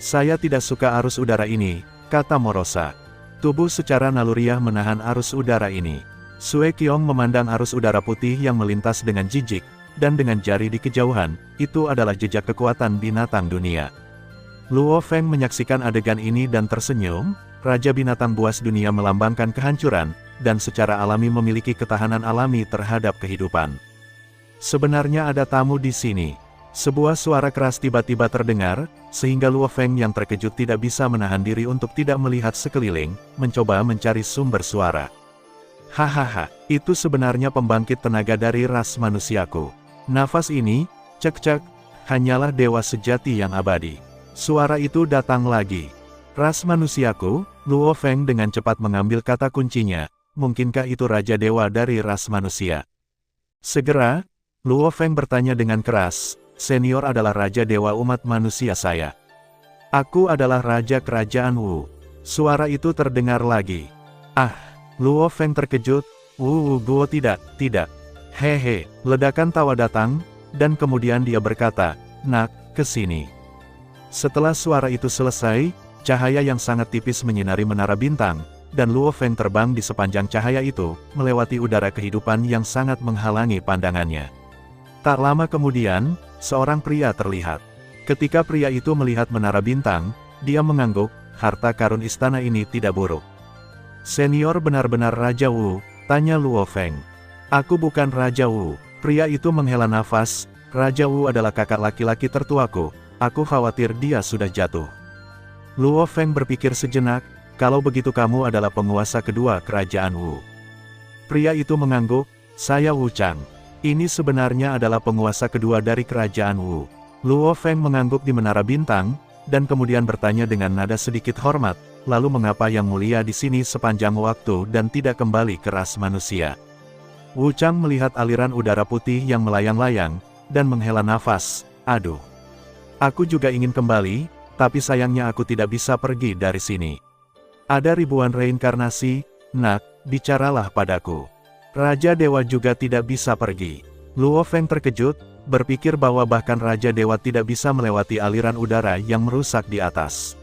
A: Saya tidak suka arus udara ini, kata Morosa. Tubuh secara naluriah menahan arus udara ini. Sue Qiong memandang arus udara putih yang melintas dengan jijik, dan dengan jari di kejauhan, itu adalah jejak kekuatan binatang dunia. Luo Feng menyaksikan adegan ini dan tersenyum, Raja Binatang Buas Dunia melambangkan kehancuran, dan secara alami memiliki ketahanan alami terhadap kehidupan. Sebenarnya ada tamu di sini. Sebuah suara keras tiba-tiba terdengar, sehingga Luo Feng yang terkejut tidak bisa menahan diri untuk tidak melihat sekeliling, mencoba mencari sumber suara. Hahaha, itu sebenarnya pembangkit tenaga dari ras manusiaku. Nafas ini, cek-cek, hanyalah dewa sejati yang abadi. Suara itu datang lagi. Ras manusiaku, Luo Feng dengan cepat mengambil kata kuncinya, mungkinkah itu Raja Dewa dari ras manusia? Segera, Luo Feng bertanya dengan keras, senior adalah Raja Dewa umat manusia saya. Aku adalah Raja Kerajaan Wu. Suara itu terdengar lagi. Ah, Luo Feng terkejut. Guo tidak. Hehe, ledakan tawa datang, dan kemudian dia berkata, "Nak, kesini." Setelah suara itu selesai, cahaya yang sangat tipis menyinari menara bintang, dan Luo Feng terbang di sepanjang cahaya itu, melewati udara kehidupan yang sangat menghalangi pandangannya. Tak lama kemudian, seorang pria terlihat. Ketika pria itu melihat menara bintang, dia mengangguk, harta karun istana ini tidak buruk. "Senior benar-benar Raja Wu?" tanya Luo Feng. "Aku bukan Raja Wu." Pria itu menghela nafas, "Raja Wu adalah kakak laki-laki tertuaku, aku khawatir dia sudah jatuh." Luo Feng berpikir sejenak, "Kalau begitu kamu adalah penguasa kedua kerajaan Wu." Pria itu mengangguk, "Saya Wu Chang. Ini sebenarnya adalah penguasa kedua dari kerajaan Wu." Luo Feng mengangguk di menara bintang, dan kemudian bertanya dengan nada sedikit hormat, "Lalu mengapa yang mulia di sini sepanjang waktu dan tidak kembali ke ras manusia?" Wu Chang melihat aliran udara putih yang melayang-layang, dan menghela nafas, "Aduh. Aku juga ingin kembali, tapi sayangnya aku tidak bisa pergi dari sini. Ada ribuan reinkarnasi, nak, bicaralah padaku. Raja Dewa juga tidak bisa pergi." Luo Feng terkejut, berpikir bahwa bahkan Raja Dewa tidak bisa melewati aliran udara yang merusak di atas.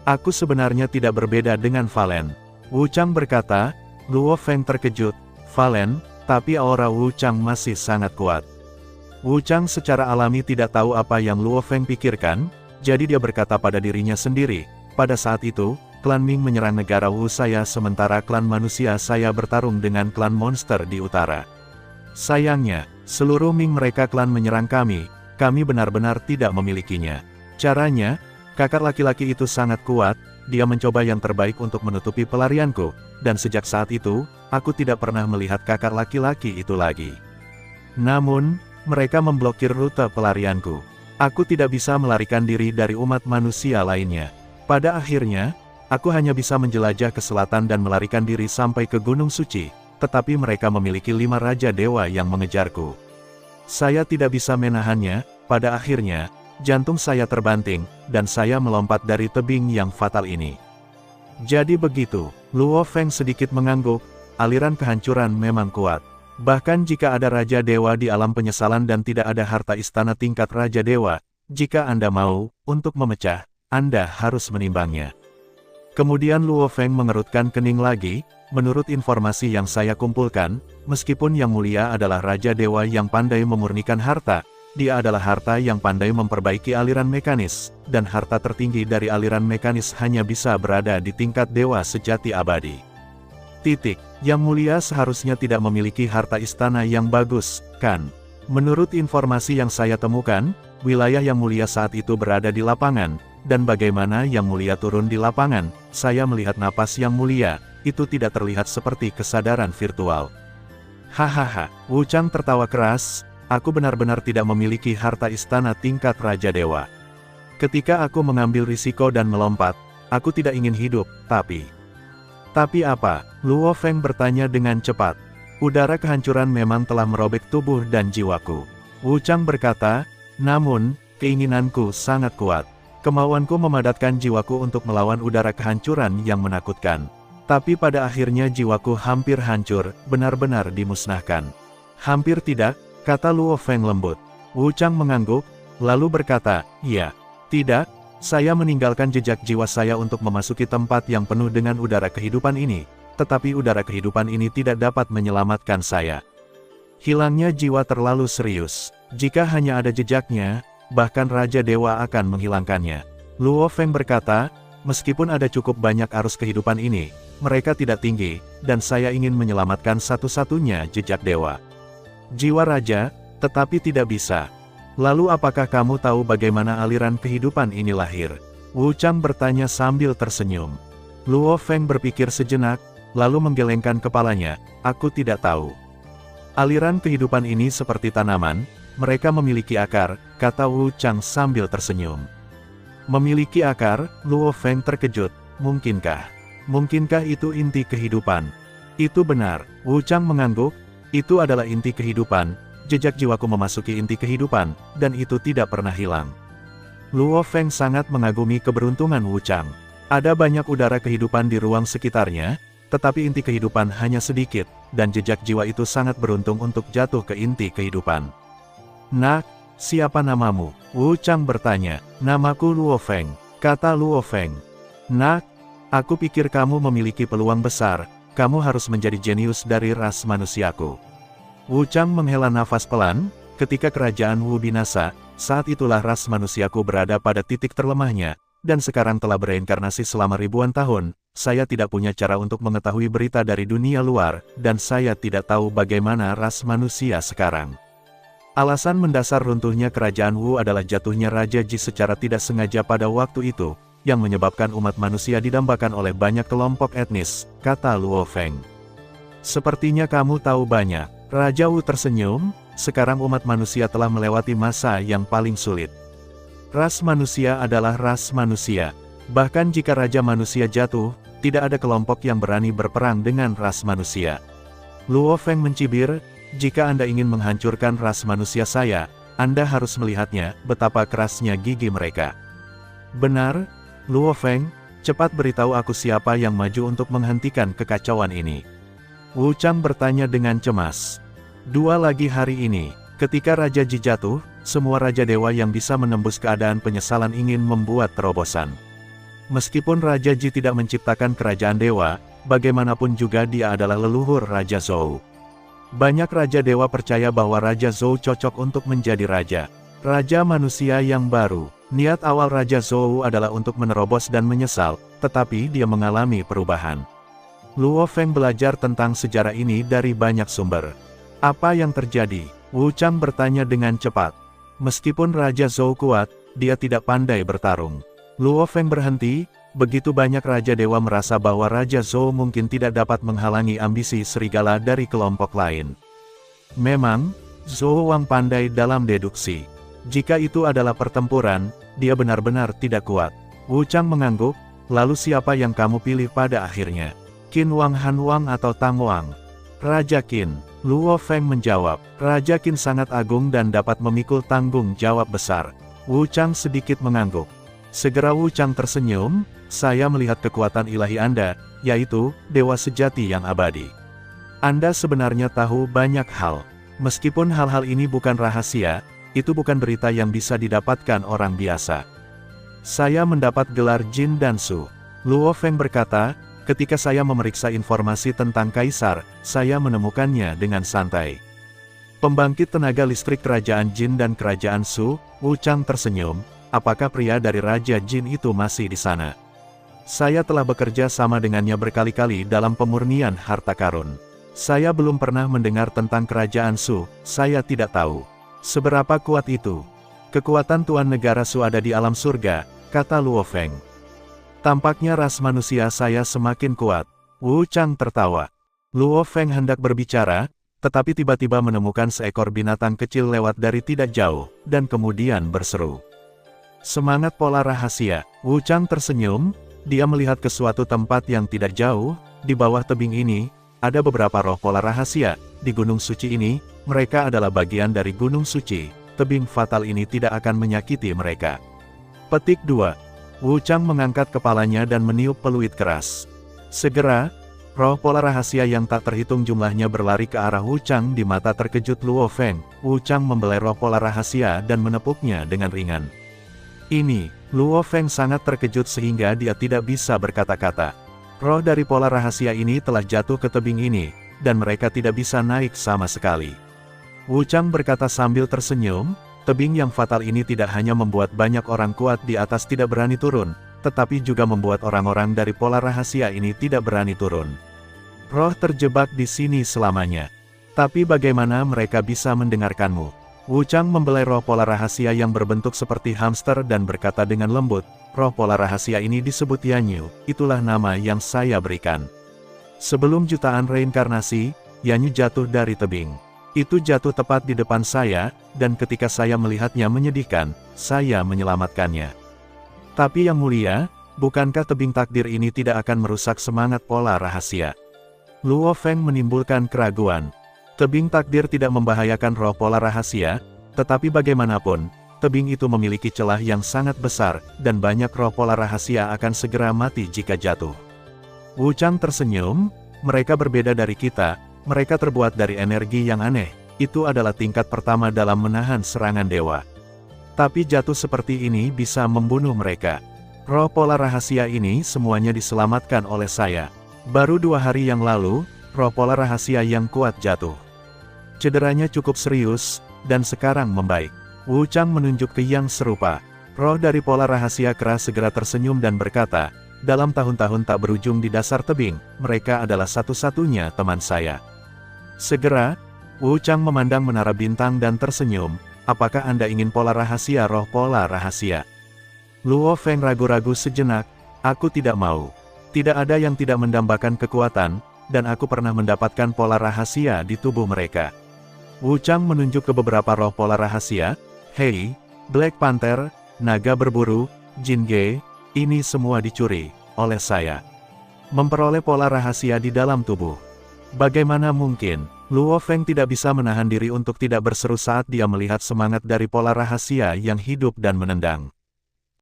A: "Aku sebenarnya tidak berbeda dengan Valen." Wu Chang berkata. Luo Feng terkejut, "Valen, tapi aura Wu Chang masih sangat kuat." Wu Chang secara alami tidak tahu apa yang Luo Feng pikirkan, jadi dia berkata pada dirinya sendiri, "Pada saat itu, klan Ming menyerang negara Wu saya sementara klan manusia saya bertarung dengan klan monster di utara. Sayangnya, seluruh Ming mereka klan menyerang kami benar-benar tidak memilikinya. Caranya, kakak laki-laki itu sangat kuat, dia mencoba yang terbaik untuk menutupi pelarianku, dan sejak saat itu, aku tidak pernah melihat kakak laki-laki itu lagi. Namun, mereka memblokir rute pelarianku. Aku tidak bisa melarikan diri dari umat manusia lainnya. Pada akhirnya, aku hanya bisa menjelajah ke selatan dan melarikan diri sampai ke Gunung Suci, tetapi mereka memiliki 5 Raja Dewa yang mengejarku. Saya tidak bisa menahannya, pada akhirnya, jantung saya terbanting, dan saya melompat dari tebing yang fatal ini." Jadi begitu, Luo Feng sedikit mengangguk, aliran kehancuran memang kuat. Bahkan jika ada Raja Dewa di alam penyesalan dan tidak ada harta istana tingkat Raja Dewa, jika Anda mau, untuk memecah, Anda harus menimbangnya. Kemudian Luo Feng mengerutkan kening lagi, "Menurut informasi yang saya kumpulkan, meskipun Yang Mulia adalah Raja Dewa yang pandai memurnikan harta, dia adalah harta yang pandai memperbaiki aliran mekanis, dan harta tertinggi dari aliran mekanis hanya bisa berada di tingkat Dewa Sejati Abadi. Yang Mulia seharusnya tidak memiliki harta istana yang bagus, kan? Menurut informasi yang saya temukan, wilayah Yang Mulia saat itu berada di lapangan, dan bagaimana Yang Mulia turun di lapangan, saya melihat napas Yang Mulia, itu tidak terlihat seperti kesadaran virtual." Hahaha, Wu Chang tertawa keras, "Aku benar-benar tidak memiliki harta istana tingkat Raja Dewa. Ketika aku mengambil risiko dan melompat, aku tidak ingin hidup, tapi apa?" Luo Feng bertanya dengan cepat. "Udara kehancuran memang telah merobek tubuh dan jiwaku." Wu Chang berkata, "Namun, keinginanku sangat kuat. Kemauanku memadatkan jiwaku untuk melawan udara kehancuran yang menakutkan. Tapi pada akhirnya jiwaku hampir hancur, benar-benar dimusnahkan." "Hampir tidak," kata Luo Feng lembut. Wu Chang mengangguk, lalu berkata, "Ya, tidak, saya meninggalkan jejak jiwa saya untuk memasuki tempat yang penuh dengan udara kehidupan ini, tetapi udara kehidupan ini tidak dapat menyelamatkan saya. Hilangnya jiwa terlalu serius. Jika hanya ada jejaknya, bahkan Raja Dewa akan menghilangkannya." Luo Feng berkata, "Meskipun ada cukup banyak arus kehidupan ini, mereka tidak tinggi, dan saya ingin menyelamatkan satu-satunya jejak dewa. Jiwa raja, tetapi tidak bisa. Lalu apakah kamu tahu bagaimana aliran kehidupan ini lahir?" Wu Chang bertanya sambil tersenyum. Luo Feng berpikir sejenak, lalu menggelengkan kepalanya, "Aku tidak tahu. Aliran kehidupan ini seperti tanaman, mereka memiliki akar," kata Wu Chang sambil tersenyum. "Memiliki akar?" Luo Feng terkejut, Mungkinkah itu inti kehidupan?" "Itu benar," Wu Chang mengangguk, "itu adalah inti kehidupan, jejak jiwaku memasuki inti kehidupan, dan itu tidak pernah hilang." Luo Feng sangat mengagumi keberuntungan Wu Chang. Ada banyak udara kehidupan di ruang sekitarnya, tetapi inti kehidupan hanya sedikit, dan jejak jiwa itu sangat beruntung untuk jatuh ke inti kehidupan. "Nak, siapa namamu?" Wu Chang bertanya. "Namaku Luo Feng," kata Luo Feng. "Nak, aku pikir kamu memiliki peluang besar, kamu harus menjadi jenius dari ras manusiaku." Wu Chang menghela nafas pelan, ketika kerajaan Wu binasa, saat itulah ras manusiaku berada pada titik terlemahnya, dan sekarang telah bereinkarnasi selama ribuan tahun. Saya tidak punya cara untuk mengetahui berita dari dunia luar, dan saya tidak tahu bagaimana ras manusia sekarang. Alasan mendasar runtuhnya kerajaan Wu adalah jatuhnya Raja Ji secara tidak sengaja pada waktu itu, yang menyebabkan umat manusia didambakan oleh banyak kelompok etnis, kata Luo Feng. "Sepertinya kamu tahu banyak." Raja Wu tersenyum, "Sekarang umat manusia telah melewati masa yang paling sulit. Ras manusia adalah ras manusia. Bahkan jika Raja Manusia jatuh, tidak ada kelompok yang berani berperang dengan ras manusia." Luo Feng mencibir, "Jika Anda ingin menghancurkan ras manusia saya, Anda harus melihatnya, betapa kerasnya gigi mereka." "Benar, Luo Feng, cepat beritahu aku siapa yang maju untuk menghentikan kekacauan ini." Wu Chang bertanya dengan cemas. 2 lagi hari ini, ketika Raja Ji jatuh, semua Raja Dewa yang bisa menembus keadaan penyesalan ingin membuat terobosan. Meskipun Raja Ji tidak menciptakan kerajaan dewa, bagaimanapun juga dia adalah leluhur Raja Zhou. Banyak Raja Dewa percaya bahwa Raja Zhou cocok untuk menjadi Raja Manusia yang baru. Niat awal Raja Zhou adalah untuk menerobos dan menyesal, tetapi dia mengalami perubahan. Luo Feng belajar tentang sejarah ini dari banyak sumber. "Apa yang terjadi?" Wu Chang bertanya dengan cepat. Meskipun Raja Zhou kuat, dia tidak pandai bertarung. Luo Feng berhenti, begitu banyak Raja Dewa merasa bahwa Raja Zhou mungkin tidak dapat menghalangi ambisi serigala dari kelompok lain. Memang, Zhou Wang pandai dalam deduksi. Jika itu adalah pertempuran, dia benar-benar tidak kuat. Wu Chang mengangguk, "Lalu siapa yang kamu pilih pada akhirnya? Qin Wang, Han Wang atau Tang Wang?" "Raja Qin," Luo Feng menjawab. "Raja Qin sangat agung dan dapat memikul tanggung jawab besar." Wu Chang sedikit mengangguk. Segera Wu Chang tersenyum, "Saya melihat kekuatan ilahi Anda, yaitu dewa sejati yang abadi. Anda sebenarnya tahu banyak hal. Meskipun hal-hal ini bukan rahasia, itu bukan berita yang bisa didapatkan orang biasa." "Saya mendapat gelar Jin dan Su," Luo Feng berkata, "ketika saya memeriksa informasi tentang Kaisar, saya menemukannya dengan santai." Pembangkit tenaga listrik Kerajaan Jin dan Kerajaan Su, Wu Chang tersenyum, "Apakah pria dari Raja Jin itu masih di sana? Saya telah bekerja sama dengannya berkali-kali dalam pemurnian harta karun. Saya belum pernah mendengar tentang Kerajaan Su, saya tidak tahu seberapa kuat itu." "Kekuatan Tuan Negara Su ada di alam surga," kata Luo Feng. "Tampaknya ras manusia saya semakin kuat." Wu Chang tertawa. Luo Feng hendak berbicara, tetapi tiba-tiba menemukan seekor binatang kecil lewat dari tidak jauh, dan kemudian berseru. "Semangat pola rahasia." Wu Chang tersenyum, dia melihat ke suatu tempat yang tidak jauh, di bawah tebing ini, ada beberapa roh pola rahasia. Di Gunung Suci ini, mereka adalah bagian dari Gunung Suci, tebing fatal ini tidak akan menyakiti mereka. Petik 2. Wu Chang mengangkat kepalanya dan meniup peluit keras. Segera, roh pola rahasia yang tak terhitung jumlahnya berlari ke arah Wu Chang. Di mata terkejut Luo Feng, Wu Chang membelai roh pola rahasia dan menepuknya dengan ringan. "Ini," Luo Feng sangat terkejut sehingga dia tidak bisa berkata-kata. Roh dari pola rahasia ini telah jatuh ke tebing ini, dan mereka tidak bisa naik sama sekali. Wu Chang berkata sambil tersenyum, "Tebing yang fatal ini tidak hanya membuat banyak orang kuat di atas tidak berani turun, tetapi juga membuat orang-orang dari pola rahasia ini tidak berani turun. Roh terjebak di sini selamanya. Tapi bagaimana mereka bisa mendengarkanmu?" Wu Chang membelai roh pola rahasia yang berbentuk seperti hamster dan berkata dengan lembut, "Roh pola rahasia ini disebut Yanyu, itulah nama yang saya berikan. Sebelum jutaan reinkarnasi, Yanyu jatuh dari tebing. Itu jatuh tepat di depan saya, dan ketika saya melihatnya menyedihkan, saya menyelamatkannya. Tapi yang mulia, bukankah tebing takdir ini tidak akan merusak semangat pola rahasia?" Luo Feng menimbulkan keraguan. Tebing takdir tidak membahayakan roh pola rahasia, tetapi bagaimanapun, tebing itu memiliki celah yang sangat besar, dan banyak roh pola rahasia akan segera mati jika jatuh. Wu Chang tersenyum, mereka berbeda dari kita, mereka terbuat dari energi yang aneh, itu adalah tingkat pertama dalam menahan serangan dewa. Tapi jatuh seperti ini bisa membunuh mereka. Roh pola rahasia ini semuanya diselamatkan oleh saya. Baru 2 hari yang lalu, roh pola rahasia yang kuat jatuh. Cederanya cukup serius, dan sekarang membaik. Wu Chang menunjuk ke yang serupa. Roh dari pola rahasia keras segera tersenyum dan berkata, dalam tahun-tahun tak berujung di dasar tebing, mereka adalah satu-satunya teman saya. Segera, Wu Chang memandang menara bintang dan tersenyum, apakah Anda ingin pola rahasia roh pola rahasia? Luo Feng ragu-ragu sejenak, aku tidak mau. Tidak ada yang tidak mendambakan kekuatan, dan aku pernah mendapatkan pola rahasia di tubuh mereka. Wu Chang menunjuk ke beberapa roh pola rahasia, Hei, Black Panther, naga berburu, Jin Ge, ini semua dicuri oleh saya. Memperoleh pola rahasia di dalam tubuh. Bagaimana mungkin? Luo Feng tidak bisa menahan diri untuk tidak berseru saat dia melihat semangat dari pola rahasia yang hidup dan menendang.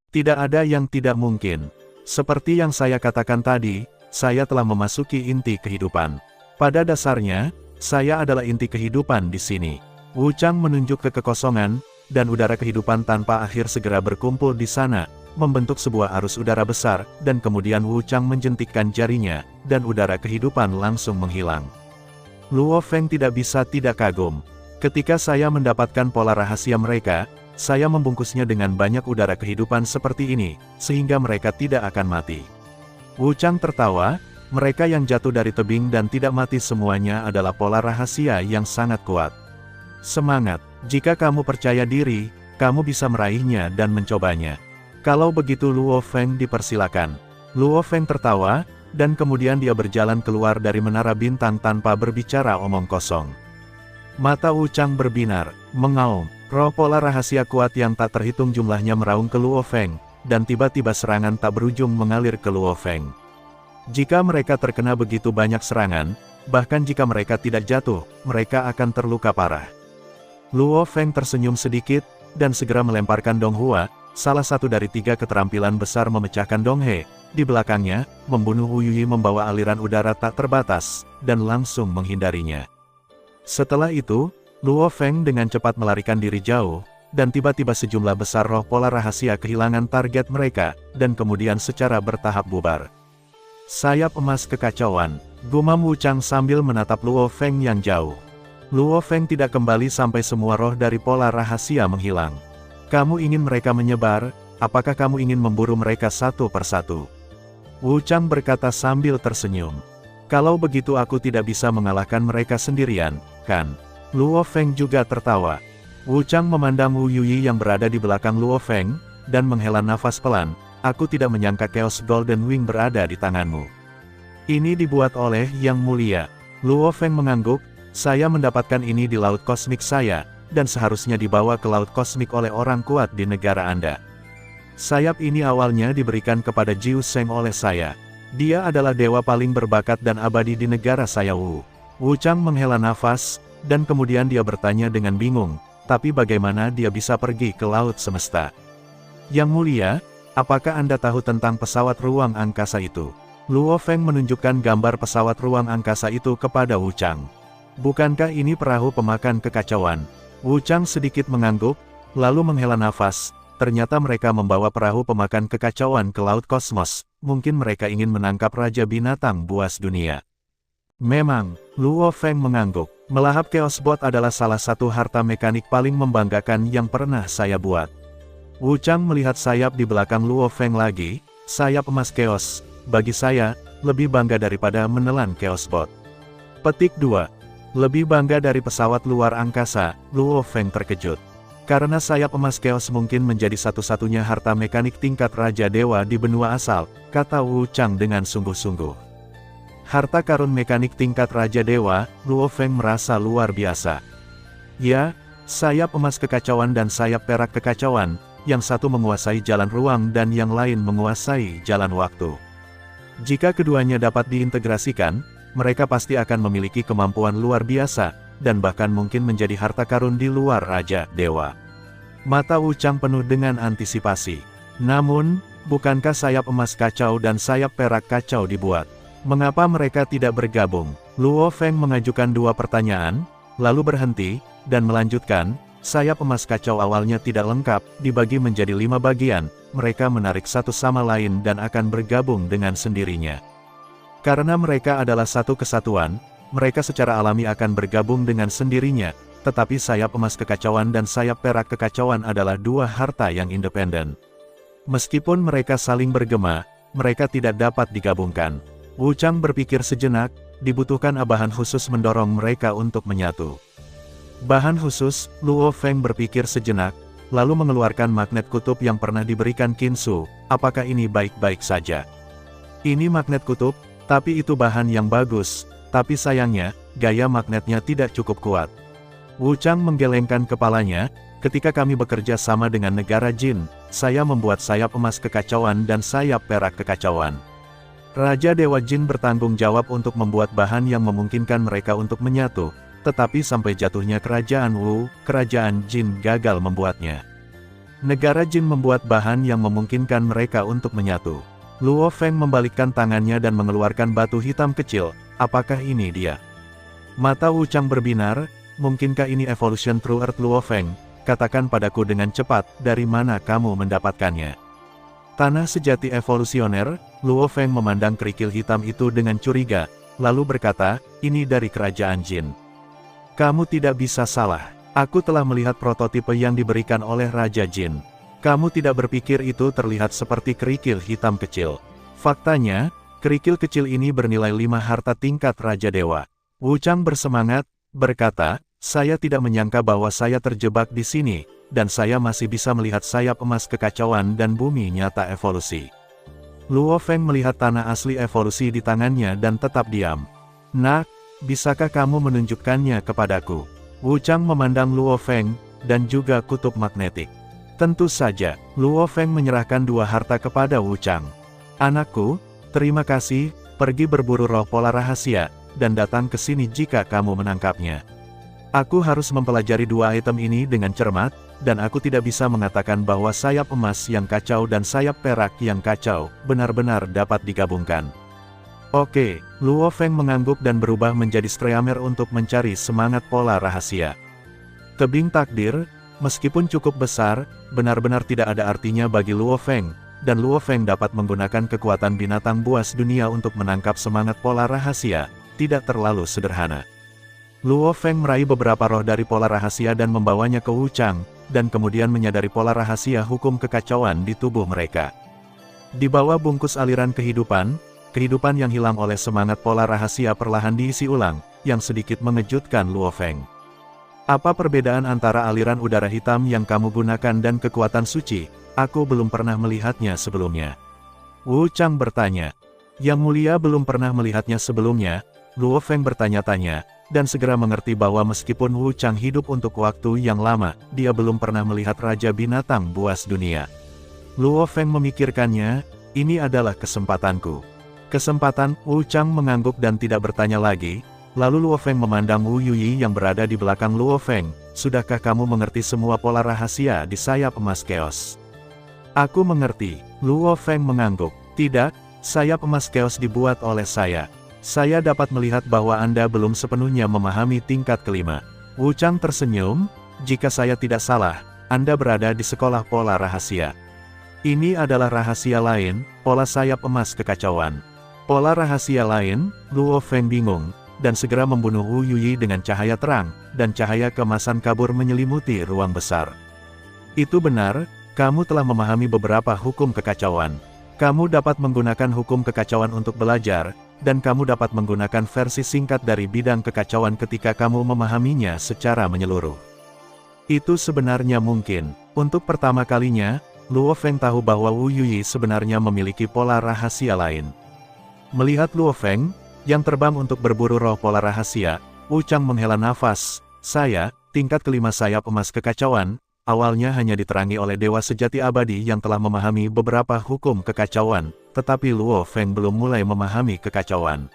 A: Tidak ada yang tidak mungkin. Seperti yang saya katakan tadi, saya telah memasuki inti kehidupan. Pada dasarnya, saya adalah inti kehidupan di sini. Wu Chang menunjuk ke kekosongan, dan udara kehidupan tanpa akhir segera berkumpul di sana, membentuk sebuah arus udara besar, dan kemudian Wu Chang menjentikkan jarinya, dan udara kehidupan langsung menghilang. Luo Feng tidak bisa tidak kagum. Ketika saya mendapatkan pola rahasia mereka, saya membungkusnya dengan banyak udara kehidupan seperti ini, sehingga mereka tidak akan mati. Wu Chang tertawa, mereka yang jatuh dari tebing dan tidak mati semuanya adalah pola rahasia yang sangat kuat. Semangat, jika kamu percaya diri, kamu bisa meraihnya dan mencobanya. Kalau begitu Luo Feng dipersilakan. Luo Feng tertawa, dan kemudian dia berjalan keluar dari menara bintang tanpa berbicara omong kosong. Mata Wu Chang berbinar, mengaum, roh pola rahasia kuat yang tak terhitung jumlahnya meraung ke Luo Feng, dan tiba-tiba serangan tak berujung mengalir ke Luo Feng. Jika mereka terkena begitu banyak serangan, bahkan jika mereka tidak jatuh, mereka akan terluka parah. Luo Feng tersenyum sedikit, dan segera melemparkan Dong Hua, salah satu dari 3 keterampilan besar memecahkan Dong He, di belakangnya, membunuh Wu Yuyi membawa aliran udara tak terbatas, dan langsung menghindarinya. Setelah itu, Luo Feng dengan cepat melarikan diri jauh, dan tiba-tiba sejumlah besar roh pola rahasia kehilangan target mereka, dan kemudian secara bertahap bubar. Sayap emas kekacauan, gumam Wu Chang sambil menatap Luo Feng yang jauh. Luo Feng tidak kembali sampai semua roh dari pola rahasia menghilang. Kamu ingin mereka menyebar, apakah kamu ingin memburu mereka satu persatu? Wu Chang berkata sambil tersenyum. Kalau begitu aku tidak bisa mengalahkan mereka sendirian, kan? Luo Feng juga tertawa. Wu Chang memandang Wu Yuyi yang berada di belakang Luo Feng, dan menghela nafas pelan, aku tidak menyangka Chaos Golden Wing berada di tanganmu. Ini dibuat oleh Yang Mulia. Luo Feng mengangguk, saya mendapatkan ini di laut kosmik saya, dan seharusnya dibawa ke laut kosmik oleh orang kuat di negara Anda. Sayap ini awalnya diberikan kepada Jiu Sheng oleh saya. Dia adalah dewa paling berbakat dan abadi di negara saya Wu. Wu Chang menghela nafas, dan kemudian dia bertanya dengan bingung, tapi bagaimana dia bisa pergi ke laut semesta? Yang Mulia, apakah Anda tahu tentang pesawat ruang angkasa itu? Luo Feng menunjukkan gambar pesawat ruang angkasa itu kepada Wu Chang. Bukankah ini perahu pemakan kekacauan? Wu Chang sedikit mengangguk, lalu menghela nafas. Ternyata mereka membawa perahu pemakan kekacauan ke laut kosmos. Mungkin mereka ingin menangkap Raja Binatang Buas Dunia. Memang, Luo Feng mengangguk. Melahap Chaos Bot adalah salah satu harta mekanik paling membanggakan yang pernah saya buat. Wu Chang melihat sayap di belakang Luo Feng lagi. Sayap emas Chaos, bagi saya, lebih bangga daripada menelan Chaos Bot. Petik 2. Lebih bangga dari pesawat luar angkasa, Luo Feng terkejut. Karena sayap emas Chaos mungkin menjadi satu-satunya harta mekanik tingkat Raja Dewa di benua asal, kata Wu Chang dengan sungguh-sungguh. Harta karun mekanik tingkat Raja Dewa, Luo Feng merasa luar biasa. Ya, sayap emas kekacauan dan sayap perak kekacauan, yang satu menguasai jalan ruang dan yang lain menguasai jalan waktu. Jika keduanya dapat diintegrasikan, mereka pasti akan memiliki kemampuan luar biasa, dan bahkan mungkin menjadi harta karun di luar Raja Dewa. Mata Wu Chang penuh dengan antisipasi. Namun, bukankah sayap emas kacau dan sayap perak kacau dibuat? Mengapa mereka tidak bergabung? Luo Feng mengajukan dua pertanyaan, lalu berhenti, dan melanjutkan, sayap emas kacau awalnya tidak lengkap, dibagi menjadi 5 bagian, mereka menarik satu sama lain dan akan bergabung dengan sendirinya. Karena mereka adalah satu kesatuan, mereka secara alami akan bergabung dengan sendirinya, tetapi sayap emas kekacauan dan sayap perak kekacauan adalah dua harta yang independen. Meskipun mereka saling bergema, mereka tidak dapat digabungkan. Wu Chang berpikir sejenak, dibutuhkan bahan khusus mendorong mereka untuk menyatu. Bahan khusus, Luo Feng berpikir sejenak, lalu mengeluarkan magnet kutub yang pernah diberikan Qin Su. Apakah ini baik-baik saja? Ini magnet kutub, tapi itu bahan yang bagus, tapi sayangnya, gaya magnetnya tidak cukup kuat. Wu Chang menggelengkan kepalanya, ketika kami bekerja sama dengan negara Jin, saya membuat sayap emas kekacauan dan sayap perak kekacauan. Raja Dewa Jin bertanggung jawab untuk membuat bahan yang memungkinkan mereka untuk menyatu, tetapi sampai jatuhnya kerajaan Wu, kerajaan Jin gagal membuatnya. Negara Jin membuat bahan yang memungkinkan mereka untuk menyatu. Luo Feng membalikkan tangannya dan mengeluarkan batu hitam kecil. Apakah ini dia? Mata Wu Chang berbinar. Mungkinkah ini evolution True Earth? Luo Feng, katakan padaku dengan cepat, dari mana kamu mendapatkannya? Tanah sejati evolusioner. Luo Feng memandang kerikil hitam itu dengan curiga, lalu berkata, ini dari kerajaan Jin. Kamu tidak bisa salah. Aku telah melihat prototipe yang diberikan oleh Raja Jin. Kamu tidak berpikir itu terlihat seperti kerikil hitam kecil. Faktanya, kerikil kecil ini bernilai 5 harta tingkat Raja Dewa. Wu Chang bersemangat, berkata, saya tidak menyangka bahwa saya terjebak di sini, dan saya masih bisa melihat sayap emas kekacauan dan bumi nyata evolusi. Luo Feng melihat tanah asli evolusi di tangannya dan tetap diam. Nak, bisakah kamu menunjukkannya kepadaku? Wu Chang memandang Luo Feng, dan juga kutub magnetik. Tentu saja, Luo Feng menyerahkan dua harta kepada Wu Chang. Anakku, terima kasih, pergi berburu roh pola rahasia, dan datang ke sini jika kamu menangkapnya. Aku harus mempelajari dua item ini dengan cermat, dan aku tidak bisa mengatakan bahwa sayap emas yang kacau dan sayap perak yang kacau, benar-benar dapat digabungkan. Oke, Luo Feng mengangguk dan berubah menjadi Streamer untuk mencari semangat pola rahasia. Tebing takdir, meskipun cukup besar, benar-benar tidak ada artinya bagi Luo Feng, dan Luo Feng dapat menggunakan kekuatan binatang buas dunia untuk menangkap semangat pola rahasia, tidak terlalu sederhana. Luo Feng meraih beberapa roh dari pola rahasia dan membawanya ke Wu Chang, dan kemudian menyadari pola rahasia hukum kekacauan di tubuh mereka. Di bawah bungkus aliran kehidupan, kehidupan yang hilang oleh semangat pola rahasia perlahan diisi ulang, yang sedikit mengejutkan Luo Feng. Apa perbedaan antara aliran udara hitam yang kamu gunakan dan kekuatan suci? Aku belum pernah melihatnya sebelumnya. Wu Chang bertanya. Yang mulia belum pernah melihatnya sebelumnya, Luo Feng bertanya-tanya, dan segera mengerti bahwa meskipun Wu Chang hidup untuk waktu yang lama, dia belum pernah melihat Raja Binatang Buas Dunia. Luo Feng memikirkannya, ini adalah kesempatanku. Kesempatan. Wu Chang mengangguk dan tidak bertanya lagi, lalu Luo Feng memandang Wu Yuyi yang berada di belakang Luo Feng, sudahkah kamu mengerti semua pola rahasia di sayap emas Chaos? Aku mengerti. Luo Feng mengangguk. Tidak, sayap emas Chaos dibuat oleh saya. Saya dapat melihat bahwa Anda belum sepenuhnya memahami tingkat kelima. Wu Chang tersenyum, jika saya tidak salah, Anda berada di sekolah pola rahasia. Ini adalah rahasia lain, pola sayap emas kekacauan. Pola rahasia lain, Luo Feng bingung, dan segera membunuh Wu Yuyi dengan cahaya terang, dan cahaya kemasan kabur menyelimuti ruang besar. Itu benar, kamu telah memahami beberapa hukum kekacauan. Kamu dapat menggunakan hukum kekacauan untuk belajar, dan kamu dapat menggunakan versi singkat dari bidang kekacauan ketika kamu memahaminya secara menyeluruh. Itu sebenarnya mungkin. Untuk pertama kalinya, Luo Feng tahu bahwa Wu Yuyi sebenarnya memiliki pola rahasia lain. Melihat Luo Feng, yang terbang untuk berburu roh pola rahasia, Wu Chang menghela nafas. Saya, tingkat kelima sayap emas kekacauan, awalnya hanya diterangi oleh dewa sejati abadi yang telah memahami beberapa hukum kekacauan, tetapi Luo Feng belum mulai memahami kekacauan.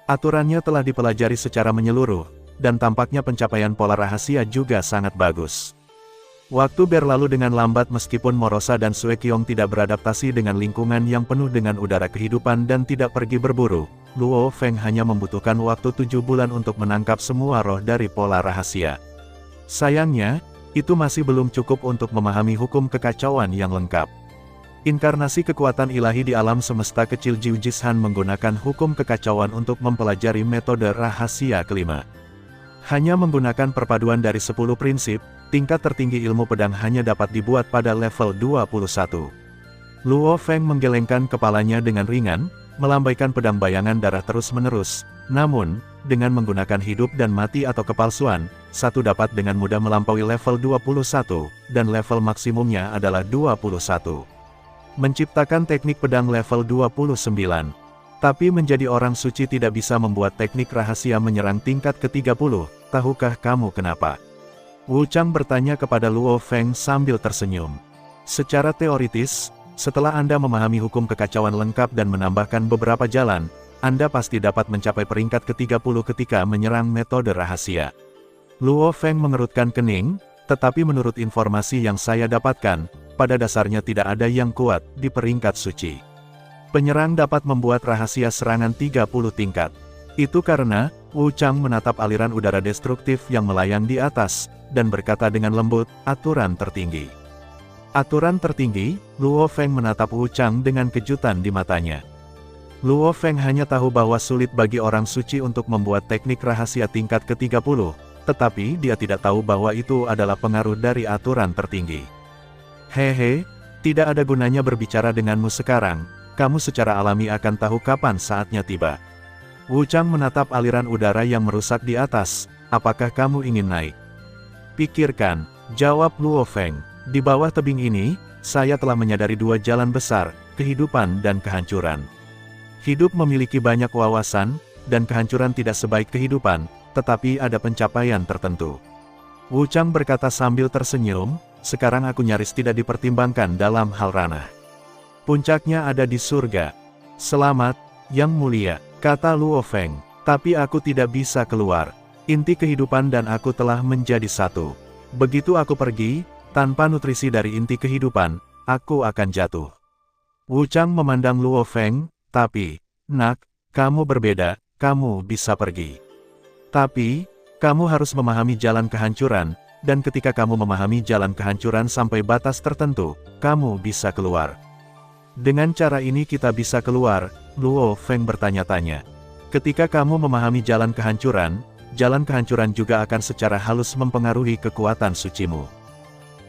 A: Aturannya telah dipelajari secara menyeluruh, dan tampaknya pencapaian pola rahasia juga sangat bagus. Waktu berlalu dengan lambat meskipun Morosa dan Suekyong tidak beradaptasi dengan lingkungan yang penuh dengan udara kehidupan dan tidak pergi berburu. Luo Feng hanya membutuhkan waktu 7 bulan untuk menangkap semua roh dari pola rahasia. Sayangnya, itu masih belum cukup untuk memahami hukum kekacauan yang lengkap. Inkarnasi kekuatan ilahi di alam semesta kecil Jiu Jishan menggunakan hukum kekacauan untuk mempelajari metode rahasia kelima. Hanya menggunakan perpaduan dari 10 prinsip, tingkat tertinggi ilmu pedang hanya dapat dibuat pada level 21. Luo Feng menggelengkan kepalanya dengan ringan, melambaikan pedang bayangan darah terus-menerus. Namun, dengan menggunakan hidup dan mati atau kepalsuan, satu dapat dengan mudah melampaui level 21, dan level maksimumnya adalah 21. Menciptakan teknik pedang level 29. Tapi menjadi orang suci tidak bisa membuat teknik rahasia menyerang tingkat ke-30, tahukah kamu kenapa? Wu Chang bertanya kepada Luo Feng sambil tersenyum. Secara teoritis, setelah Anda memahami hukum kekacauan lengkap dan menambahkan beberapa jalan, Anda pasti dapat mencapai peringkat ke-30 ketika menyerang metode rahasia. Luo Feng mengerutkan kening, tetapi menurut informasi yang saya dapatkan, pada dasarnya tidak ada yang kuat di peringkat suci. Penyerang dapat membuat rahasia serangan 30 tingkat. Itu karena, Wu Chang menatap aliran udara destruktif yang melayang di atas, dan berkata dengan lembut, aturan tertinggi. Aturan tertinggi, Luo Feng menatap Wu Chang dengan kejutan di matanya. Luo Feng hanya tahu bahwa sulit bagi orang suci untuk membuat teknik rahasia tingkat ke-30, tetapi dia tidak tahu bahwa itu adalah pengaruh dari aturan tertinggi. Hehe, tidak ada gunanya berbicara denganmu sekarang, kamu secara alami akan tahu kapan saatnya tiba. Wu Chang menatap aliran udara yang merusak di atas, apakah kamu ingin naik? Pikirkan, jawab Luo Feng. Di bawah tebing ini, saya telah menyadari dua jalan besar, kehidupan dan kehancuran. Hidup memiliki banyak wawasan, dan kehancuran tidak sebaik kehidupan, tetapi ada pencapaian tertentu. Wu Chang berkata sambil tersenyum, sekarang aku nyaris tidak dipertimbangkan dalam hal ranah. Puncaknya ada di surga. Selamat, Yang Mulia, kata Luo Feng, tapi aku tidak bisa keluar. Inti kehidupan dan aku telah menjadi satu. Begitu aku pergi, tanpa nutrisi dari inti kehidupan, aku akan jatuh. Wu Chang memandang Luo Feng, tapi, nak, kamu berbeda, kamu bisa pergi. Tapi, kamu harus memahami jalan kehancuran, dan ketika kamu memahami jalan kehancuran sampai batas tertentu, kamu bisa keluar. Dengan cara ini kita bisa keluar, Luo Feng bertanya-tanya. Ketika kamu memahami jalan kehancuran juga akan secara halus mempengaruhi kekuatan sucimu.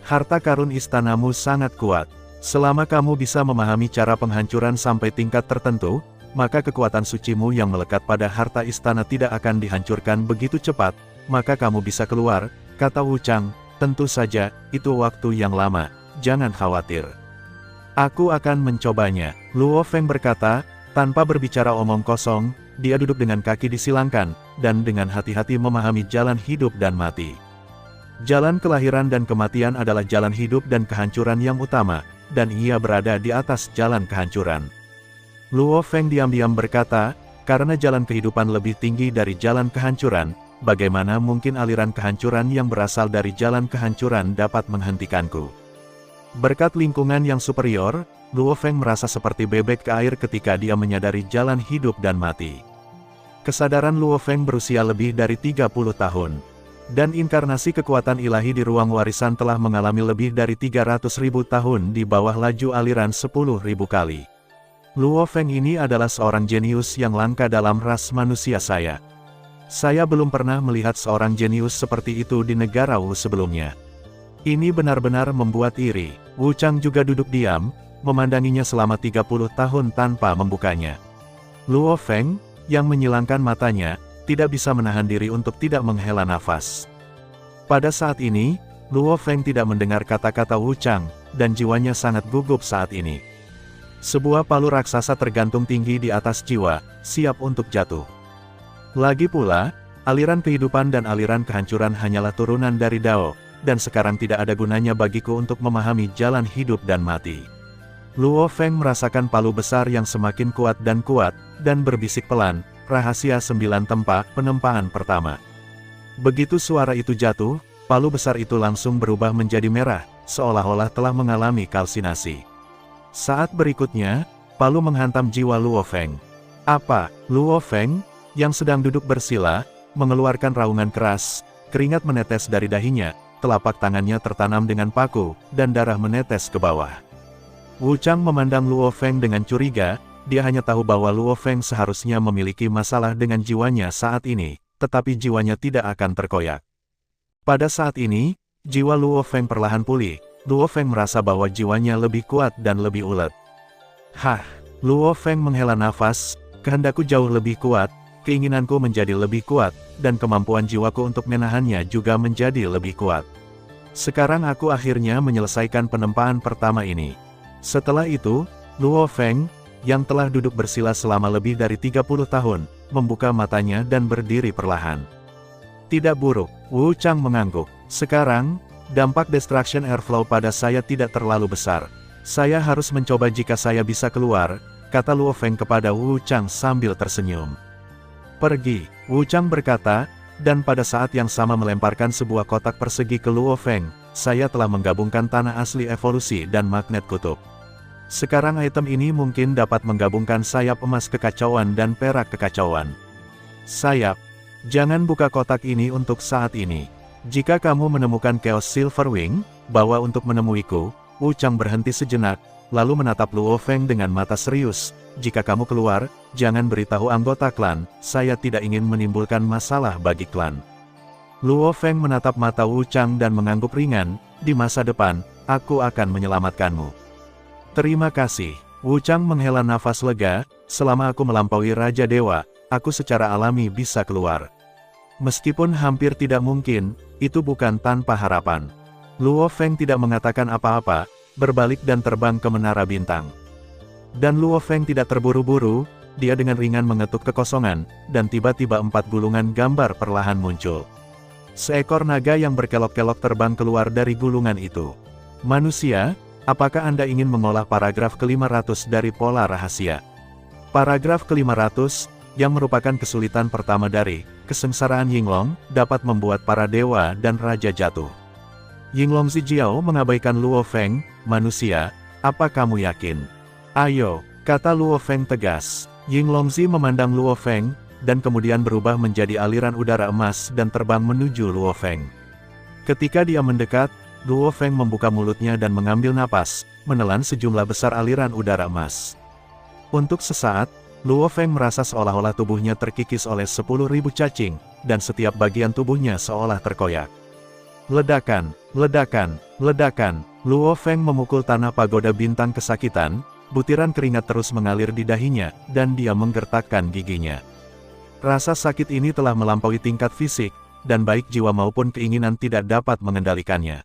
A: Harta karun istanamu sangat kuat. Selama kamu bisa memahami cara penghancuran sampai tingkat tertentu, maka kekuatan sucimu yang melekat pada harta istana tidak akan dihancurkan begitu cepat, maka kamu bisa keluar, kata Wu Chang. Tentu saja, itu waktu yang lama, jangan khawatir. Aku akan mencobanya, Luo Feng berkata, tanpa berbicara omong kosong. Dia duduk dengan kaki disilangkan, dan dengan hati-hati memahami jalan hidup dan mati. Jalan kelahiran dan kematian adalah jalan hidup dan kehancuran yang utama, dan ia berada di atas jalan kehancuran. Luo Feng diam-diam berkata, karena jalan kehidupan lebih tinggi dari jalan kehancuran, bagaimana mungkin aliran kehancuran yang berasal dari jalan kehancuran dapat menghentikanku? Berkat lingkungan yang superior, Luo Feng merasa seperti bebek ke air ketika dia menyadari jalan hidup dan mati. Kesadaran Luo Feng berusia lebih dari 30 tahun. Dan inkarnasi kekuatan ilahi di ruang warisan telah mengalami lebih dari 300.000 tahun di bawah laju aliran 10.000 kali. Luo Feng ini adalah seorang jenius yang langka dalam ras manusia saya. Saya belum pernah melihat seorang jenius seperti itu di negara Wu sebelumnya. Ini benar-benar membuat iri. Wu Chang juga duduk diam, memandanginya selama 30 tahun tanpa membukanya. Luo Feng, yang menyilangkan matanya, tidak bisa menahan diri untuk tidak menghela nafas. Pada saat ini, Luo Feng tidak mendengar kata-kata Wu Chang, dan jiwanya sangat gugup saat ini. Sebuah palu raksasa tergantung tinggi di atas jiwa, siap untuk jatuh. Lagi pula, aliran kehidupan dan aliran kehancuran hanyalah turunan dari Dao, dan sekarang tidak ada gunanya bagiku untuk memahami jalan hidup dan mati. Luo Feng merasakan palu besar yang semakin kuat, dan berbisik pelan, rahasia 9 tempa, penempaan pertama. Begitu suara itu jatuh, palu besar itu langsung berubah menjadi merah, seolah-olah telah mengalami kalsinasi. Saat berikutnya, palu menghantam jiwa Luo Feng. Apa? Luo Feng, yang sedang duduk bersila, mengeluarkan raungan keras, keringat menetes dari dahinya, telapak tangannya tertanam dengan paku, dan darah menetes ke bawah. Wu Chang memandang Luo Feng dengan curiga, dia hanya tahu bahwa Luo Feng seharusnya memiliki masalah dengan jiwanya saat ini, tetapi jiwanya tidak akan terkoyak. Pada saat ini, jiwa Luo Feng perlahan pulih. Luo Feng merasa bahwa jiwanya lebih kuat dan lebih ulet. Hah, Luo Feng menghela nafas, kehendakku jauh lebih kuat, keinginanku menjadi lebih kuat, dan kemampuan jiwaku untuk menahannya juga menjadi lebih kuat. Sekarang aku akhirnya menyelesaikan penempaan pertama ini. Setelah itu, Luo Feng, yang telah duduk bersila selama lebih dari 30 tahun, membuka matanya dan berdiri perlahan. Tidak buruk, Wu Chang mengangguk. Sekarang, dampak destruction airflow pada saya tidak terlalu besar. Saya harus mencoba jika saya bisa keluar, kata Luo Feng kepada Wu Chang sambil tersenyum. Pergi, Wu Chang berkata, dan pada saat yang sama melemparkan sebuah kotak persegi ke Luo Feng. Saya telah menggabungkan tanah asli evolusi dan magnet kutub. Sekarang item ini mungkin dapat menggabungkan sayap emas kekacauan dan perak kekacauan. Sayap. Jangan buka kotak ini untuk saat ini. Jika kamu menemukan Chaos Silverwing, bawa untuk menemuiku. Wu Chang berhenti sejenak, lalu menatap Luo Feng dengan mata serius. Jika kamu keluar, jangan beritahu anggota klan, saya tidak ingin menimbulkan masalah bagi klan. Luo Feng menatap mata Wu Chang dan mengangguk ringan, di masa depan, aku akan menyelamatkanmu. Terima kasih. Wu Chang menghela nafas lega, selama aku melampaui Raja Dewa, aku secara alami bisa keluar. Meskipun hampir tidak mungkin, itu bukan tanpa harapan. Luo Feng tidak mengatakan apa-apa, berbalik dan terbang ke Menara Bintang. Dan Luo Feng tidak terburu-buru, dia dengan ringan mengetuk kekosongan, dan tiba-tiba 4 gulungan gambar perlahan muncul. Seekor naga yang berkelok-kelok terbang keluar dari gulungan itu. Manusia, apakah Anda ingin mengolah paragraf ke-500 dari pola rahasia? Paragraf ke-500, yang merupakan kesulitan pertama dari kesengsaraan Yinglong, dapat membuat para dewa dan raja jatuh. Yinglong Zijiao mengabaikan Luo Feng, manusia, apa kamu yakin? Ayo, kata Luo Feng tegas. Yinglong Zi memandang Luo Feng, dan kemudian berubah menjadi aliran udara emas dan terbang menuju Luo Feng. Ketika dia mendekat, Luo Feng membuka mulutnya dan mengambil napas, menelan sejumlah besar aliran udara emas. Untuk sesaat, Luo Feng merasa seolah-olah tubuhnya terkikis oleh 10.000 cacing, dan setiap bagian tubuhnya seolah terkoyak. Ledakan, ledakan, ledakan. Luo Feng memukul tanah pagoda bintang kesakitan, butiran keringat terus mengalir di dahinya, dan dia menggertakkan giginya. Rasa sakit ini telah melampaui tingkat fisik, dan baik jiwa maupun keinginan tidak dapat mengendalikannya.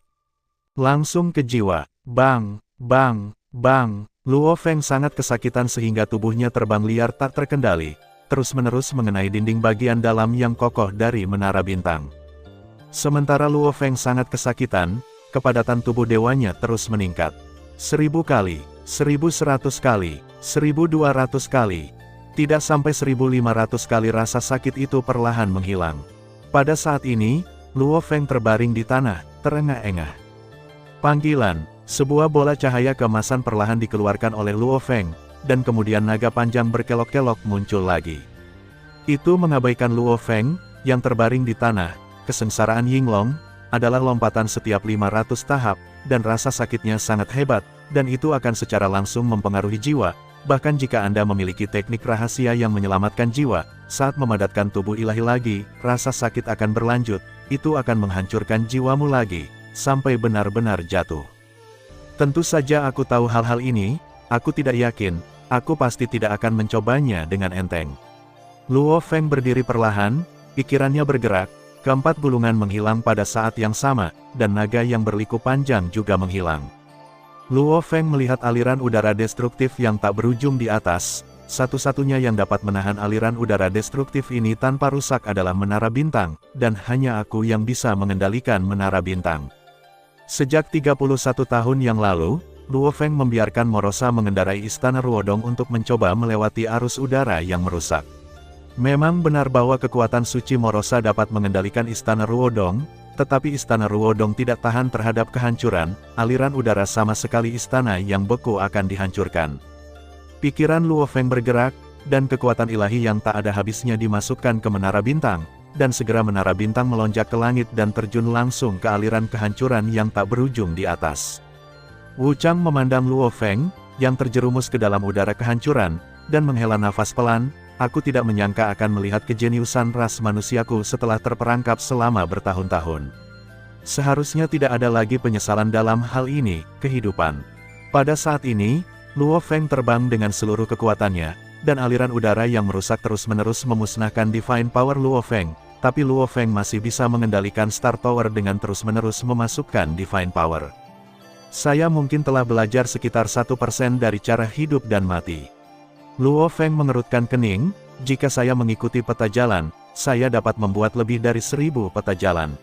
A: Langsung ke jiwa. Bang, bang, bang. Luo Feng sangat kesakitan sehingga tubuhnya terbang liar tak terkendali, terus-menerus mengenai dinding bagian dalam yang kokoh dari Menara Bintang. Sementara Luo Feng sangat kesakitan, kepadatan tubuh dewanya terus meningkat. 1000 kali, 1100 kali, 1200 kali. Tidak sampai 1500 kali rasa sakit itu perlahan menghilang. Pada saat ini, Luo Feng terbaring di tanah, terengah-engah. Panggilan, sebuah bola cahaya keemasan perlahan dikeluarkan oleh Luo Feng, dan kemudian naga panjang berkelok-kelok muncul lagi. Itu mengabaikan Luo Feng, yang terbaring di tanah. Kesengsaraan Yinglong adalah lompatan setiap 500 tahap, dan rasa sakitnya sangat hebat, dan itu akan secara langsung mempengaruhi jiwa. Bahkan jika Anda memiliki teknik rahasia yang menyelamatkan jiwa, saat memadatkan tubuh ilahi lagi, rasa sakit akan berlanjut, itu akan menghancurkan jiwamu lagi, sampai benar-benar jatuh. Tentu saja aku tahu hal-hal ini, aku tidak yakin, aku pasti tidak akan mencobanya dengan enteng. Luo Feng berdiri perlahan, pikirannya bergerak, keempat gulungan menghilang pada saat yang sama, dan naga yang berliku panjang juga menghilang. Luo Feng melihat aliran udara destruktif yang tak berujung di atas, satu-satunya yang dapat menahan aliran udara destruktif ini tanpa rusak adalah Menara Bintang, dan hanya aku yang bisa mengendalikan Menara Bintang. Sejak 31 tahun yang lalu, Luo Feng membiarkan Morosa mengendarai Istana Ruodong untuk mencoba melewati arus udara yang merusak. Memang benar bahwa kekuatan suci Morosa dapat mengendalikan Istana Ruodong, Tetapi istana Ruodong tidak tahan terhadap kehancuran, aliran udara sama sekali istana yang beku akan dihancurkan. Pikiran Luo Feng bergerak, dan kekuatan ilahi yang tak ada habisnya dimasukkan ke Menara Bintang, dan segera Menara Bintang melonjak ke langit dan terjun langsung ke aliran kehancuran yang tak berujung di atas. Wu Chang memandang Luo Feng, yang terjerumus ke dalam udara kehancuran, dan menghela nafas pelan. Aku tidak menyangka akan melihat kejeniusan ras manusiaku setelah terperangkap selama bertahun-tahun. Seharusnya tidak ada lagi penyesalan dalam hal ini, kehidupan. Pada saat ini, Luo Feng terbang dengan seluruh kekuatannya, dan aliran udara yang merusak terus-menerus memusnahkan Divine Power Luo Feng, tapi Luo Feng masih bisa mengendalikan Star Tower dengan terus-menerus memasukkan Divine Power. Saya mungkin telah belajar sekitar 1% dari cara hidup dan mati. Luo Feng mengerutkan kening, jika saya mengikuti peta jalan, saya dapat membuat lebih dari 1000 peta jalan.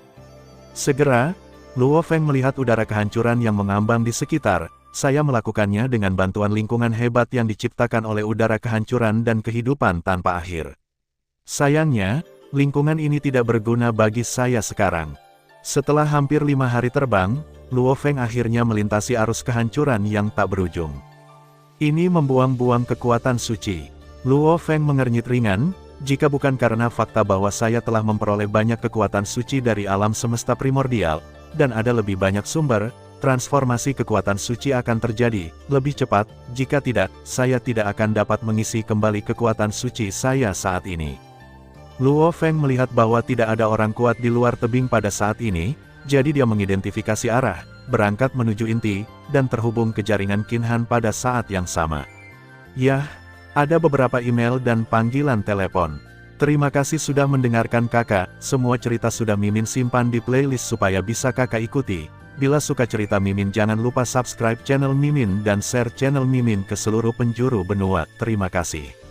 A: Segera, Luo Feng melihat udara kehancuran yang mengambang di sekitar. Saya melakukannya dengan bantuan lingkungan hebat yang diciptakan oleh udara kehancuran dan kehidupan tanpa akhir. Sayangnya, lingkungan ini tidak berguna bagi saya sekarang. Setelah hampir 5 hari terbang, Luo Feng akhirnya melintasi arus kehancuran yang tak berujung. Ini membuang-buang kekuatan suci. Luo Feng mengernyit ringan, jika bukan karena fakta bahwa saya telah memperoleh banyak kekuatan suci dari alam semesta primordial, dan ada lebih banyak sumber, transformasi kekuatan suci akan terjadi lebih cepat. Jika tidak, saya tidak akan dapat mengisi kembali kekuatan suci saya saat ini. Luo Feng melihat bahwa tidak ada orang kuat di luar tebing pada saat ini, jadi dia mengidentifikasi arah, berangkat menuju inti, dan terhubung ke jaringan Qin Han pada saat yang sama. Yah, ada beberapa email dan panggilan telepon. Terima kasih sudah mendengarkan kakak, semua cerita sudah Mimin simpan di playlist supaya bisa kakak ikuti. Bila suka cerita Mimin jangan lupa subscribe channel Mimin dan share channel Mimin ke seluruh penjuru benua. Terima kasih.